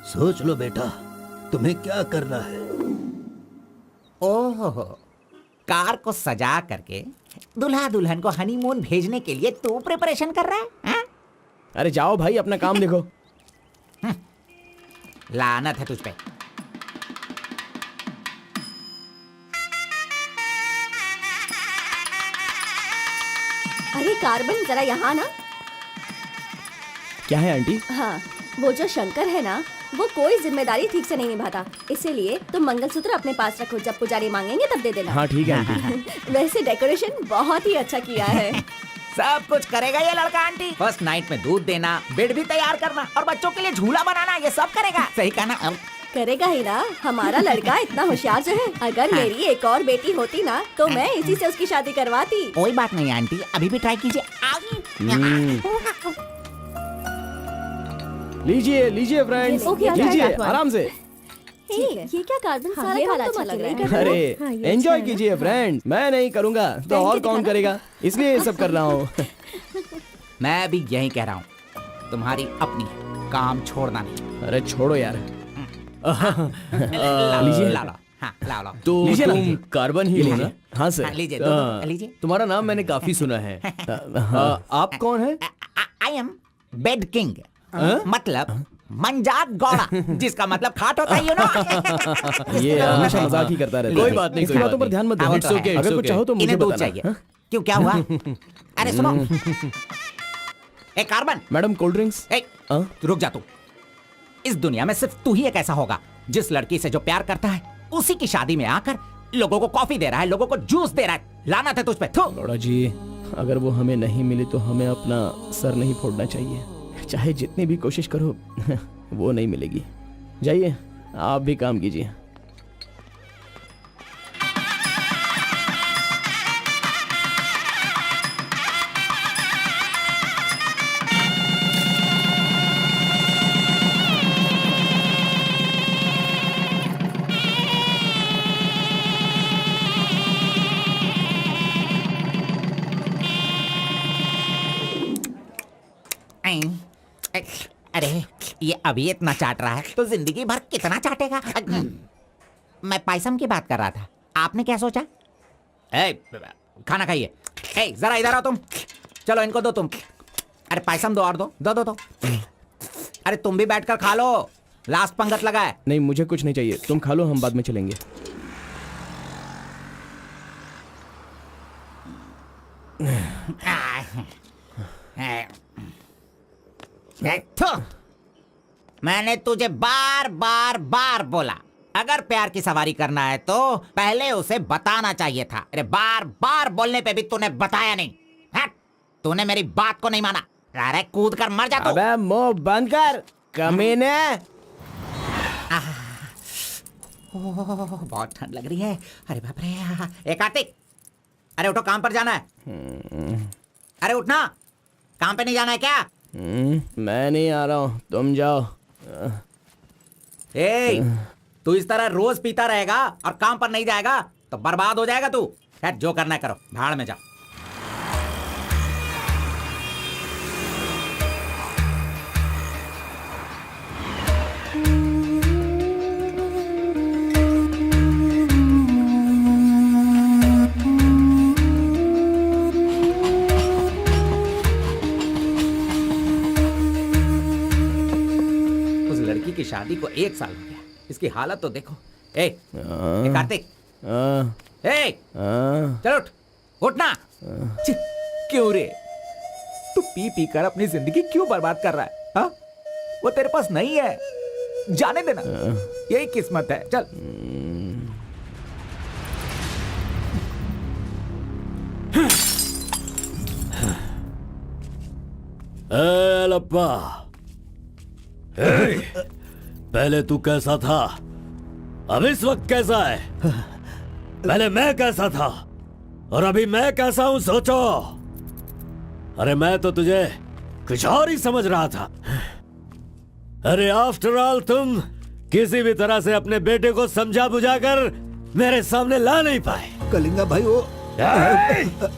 सोच लो बेटा, तुम्हें क्या करना है। ओहो, कार को सजा करके दुल्हा दुल्हन को हनीमून भेजने के लिए तू प्रिपरेशन कर रहा है, हा? अरे जाओ भाई, अपना काम देखो। लानत है तुझ पे। अरे कार्बन, जरा यहाँ ना। क्या है आंटी? हाँ, वो जो शंकर है ना, वो कोई जिम्मेदारी ठीक से नहीं निभाता। इसीलिए तुम मंगलसूत्र अपने पास रखो, जब पुजारी मांगेंगे तब दे देना। हाँ ठीक है आंटी। वैसे डेकोरेशन बहुत ही अच्छा किया है। सब कुछ करेगा ये लड़का आंटी। फर्स्ट नाइट में दूध देना, बेड भी तैयार करना और बच्चों के लिए झूला बनाना, ये सब करेगा। सही कहा ना? करेगा ही ना, हमारा लड़का इतना होशियार जो है। अगर मेरी एक और बेटी होती ना तो मैं इसी से उसकी शादी करवाती। कोई बात नहीं आंटी, अभी भी ट्राई कीजिए। लीजिए लीजिए फ्रेंड्स, ओके, लीजिए ओके, आराम से। ये क्या कार्बन हाँ, सारा ये काम वाला तो अच्छा मत लग नहीं रहा है। कर रहे अरे हो। हाँ, ये एंजॉय अच्छा है। कीजिए फ्रेंड, मैं नहीं करूंगा तो पहन और के कौन दिखाना। करेगा, इसलिए ये सब कर रहा हूँ। मैं भी यही कह रहा हूँ, तुम्हारी अपनी काम छोड़ना नहीं। अरे छोड़ो यार। लीजिए, ला लो। हाँ, ला लो। तो लीजिए ना, तुम लीजिए। कार्बन ही लो ना? हाँ सर। हाँ, लीजिए, लीजिए। तुम्हारा नाम मैंने काफी सुना है। आप कौन है? आई एम बेड किंग, मतलब मंजात गौड़ा, जिसका मतलब खाट होता है, यू नो। ये हमेशा मजाक ही करता रहता है। कोई बात नहीं, इसकी कोई बातों बात पर ध्यान मत नहीं। दो। It's okay, it's अगर कुछ okay। चाहो तो मुझे इन्हें दूध बताना। चाहिए। हाँ? क्यों, क्या हुआ? अरे सुनो, ए कार्बन, मैडम कोल्ड ड्रिंक्स। ए रुक जा तू। इस दुनिया में सिर्फ तू ही एक ऐसा होगा जिस लड़की से जो प्यार करता है उसी की शादी में आकर लोगों को कॉफी दे रहा है, लोगों को जूस दे रहा है। लानत है तुझ पे। थू। गौड़ा जी, अगर वो हमें नहीं मिली तो हमें अपना सर नहीं फोड़ना चाहिए। चाहे जितनी भी कोशिश करो वो नहीं मिलेगी। जाइए, आप भी काम कीजिए। अरे ये अभी इतना चाट रहा है तो जिंदगी भर कितना चाटेगा। मैं पायसम की बात कर रहा था, आपने क्या सोचा? खाना खाइए। जरा इधर आओ तुम। चलो इनको दो तुम। अरे पायसम दो और दो दो दो दो। अरे तुम भी बैठकर खा लो, लास्ट पंगत लगा है। नहीं, मुझे कुछ नहीं चाहिए, तुम खा लो, हम बाद में चलेंगे। मैंने तुझे बार बार बार बोला, अगर प्यार की सवारी करना है तो पहले उसे बताना चाहिए था। अरे बार बार बोलने पे भी तूने बताया नहीं। हट, तूने मेरी बात को नहीं माना। अरे कूद कर मर जा तू। अबे मुंह बंद कर कमीने। बहुत ठंड लग रही है। अरे बाप रे। ए कार्तिक, अरे उठो, काम पर जाना है। अरे उठना, काम पे नहीं जाना है क्या? मैं नहीं आ रहा हूँ, तुम जाओ। तू इस तरह रोज पीता रहेगा और काम पर नहीं जाएगा तो बर्बाद हो जाएगा तू। खैर जो करना है करो, भाड़ में जाओ। की शादी को 1 साल हो गया, इसकी हालत तो देखो। ए कार्तिक, चलो उठना। क्यों रे, तू पी पी कर अपनी जिंदगी क्यों बर्बाद कर रहा है? हा? वो तेरे पास नहीं है, जाने देना, यही किस्मत है। चल। लप्पा, पहले तू कैसा था, अब इस वक्त कैसा है? पहले मैं कैसा था और अभी मैं कैसा हूं, सोचो। अरे मैं तो तुझे कुछ और ही समझ रहा था। अरे आफ्टर ऑल तुम किसी भी तरह से अपने बेटे को समझा बुझाकर मेरे सामने ला नहीं पाए। कलिंगा भाई, वो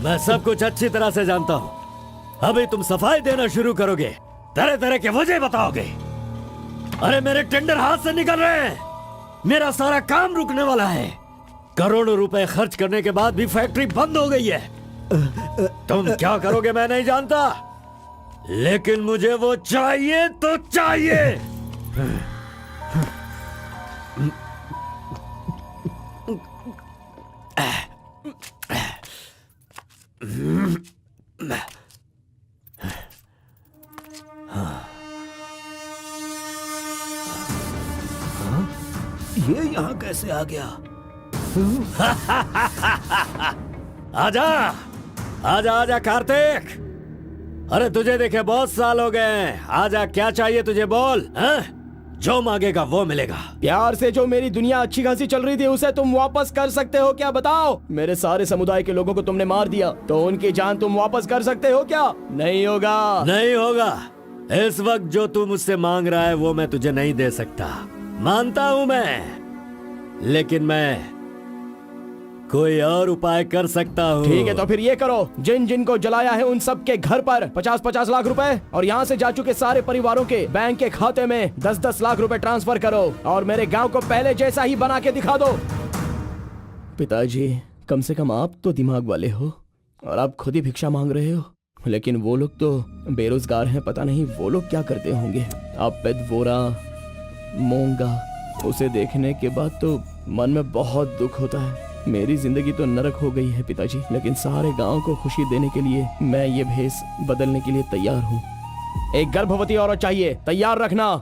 मैं सब कुछ अच्छी तरह से जानता हूँ। अभी तुम सफाई देना शुरू करोगे, तरह तरह के वजह बताओगे। अरे मेरे टेंडर हाथ से निकल रहे हैं, मेरा सारा काम रुकने वाला है। करोड़ों रुपए खर्च करने के बाद भी फैक्ट्री बंद हो गई है। तुम क्या करोगे मैं नहीं जानता, लेकिन मुझे वो चाहिए तो चाहिए। ये यहाँ कैसे आ गया? आजा आजा आजा कार्तिक, अरे तुझे देखे बहुत साल हो गए हैं। आजा, क्या चाहिए तुझे, बोल। हैं? जो मांगेगा वो मिलेगा। प्यार से जो मेरी दुनिया अच्छी खासी चल रही थी उसे तुम वापस कर सकते हो क्या, बताओ। मेरे सारे समुदाय के लोगों को तुमने मार दिया, तो उनकी जान तुम वापस कर सकते हो क्या? नहीं होगा। नहीं होगा। इस वक्त जो तू मुझसे मांग रहा है वो मैं तुझे नहीं दे सकता। मानता हूँ मैं, लेकिन मैं कोई और उपाय कर सकता हूँ। ठीक है, तो फिर ये करो, जिन जिन को जलाया है उन सब के घर पर 50-50 लाख रुपए और यहाँ से जा चुके सारे परिवारों के बैंक के खाते में 10-10 लाख रुपए ट्रांसफर करो और मेरे गांव को पहले जैसा ही बना के दिखा दो। पिताजी, कम से कम आप तो दिमाग वाले हो और आप खुद ही भिक्षा मांग रहे हो, लेकिन वो लोग तो बेरोजगार हैं, पता नहीं वो लोग क्या करते होंगे। आप पेदवोरा मोंगा, उसे देखने के बाद तो मन में बहुत दुख होता है। मेरी जिंदगी तो नरक हो गई है पिताजी, लेकिन सारे गांव को खुशी देने के लिए मैं ये भेष बदलने के लिए तैयार हूँ। एक गर्भवती औरत चाहिए, तैयार रखना।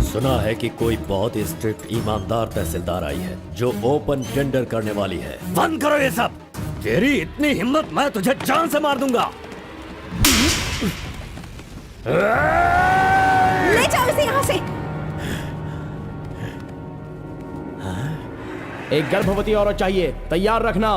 सुना है कि कोई बहुत ही स्ट्रिक्ट ईमानदार तहसीलदार आई है जो ओपन टेंडर करने वाली है। बंद करो ये सब। तेरी इतनी हिम्मत, मैं तुझे जान से मार दूंगा। ले जाओ इसे यहाँ से। एक गर्भवती औरत चाहिए, तैयार रखना।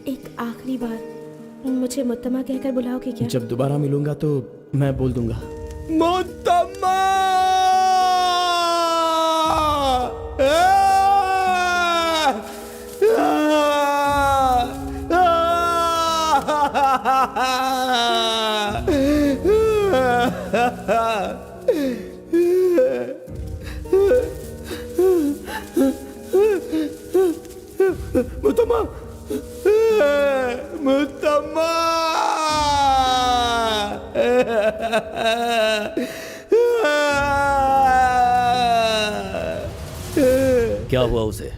एक आखिरी बार मुझे मुत्तमा कहकर बुलाओगे क्या? जब दोबारा मिलूंगा तो मैं बोल दूंगा। मुत्तम्मा! मुत्तमा, मुत्तम्मा! क्या हुआ उसे?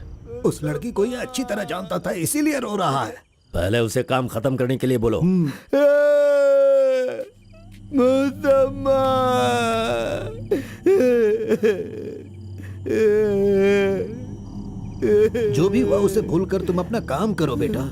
उस लड़की को ये अच्छी तरह जानता था, इसीलिए रो रहा है। पहले उसे काम खत्म करने के लिए बोलो। मुत्तम्मा! जो भी हुआ उसे भूलकर तुम अपना काम करो बेटा।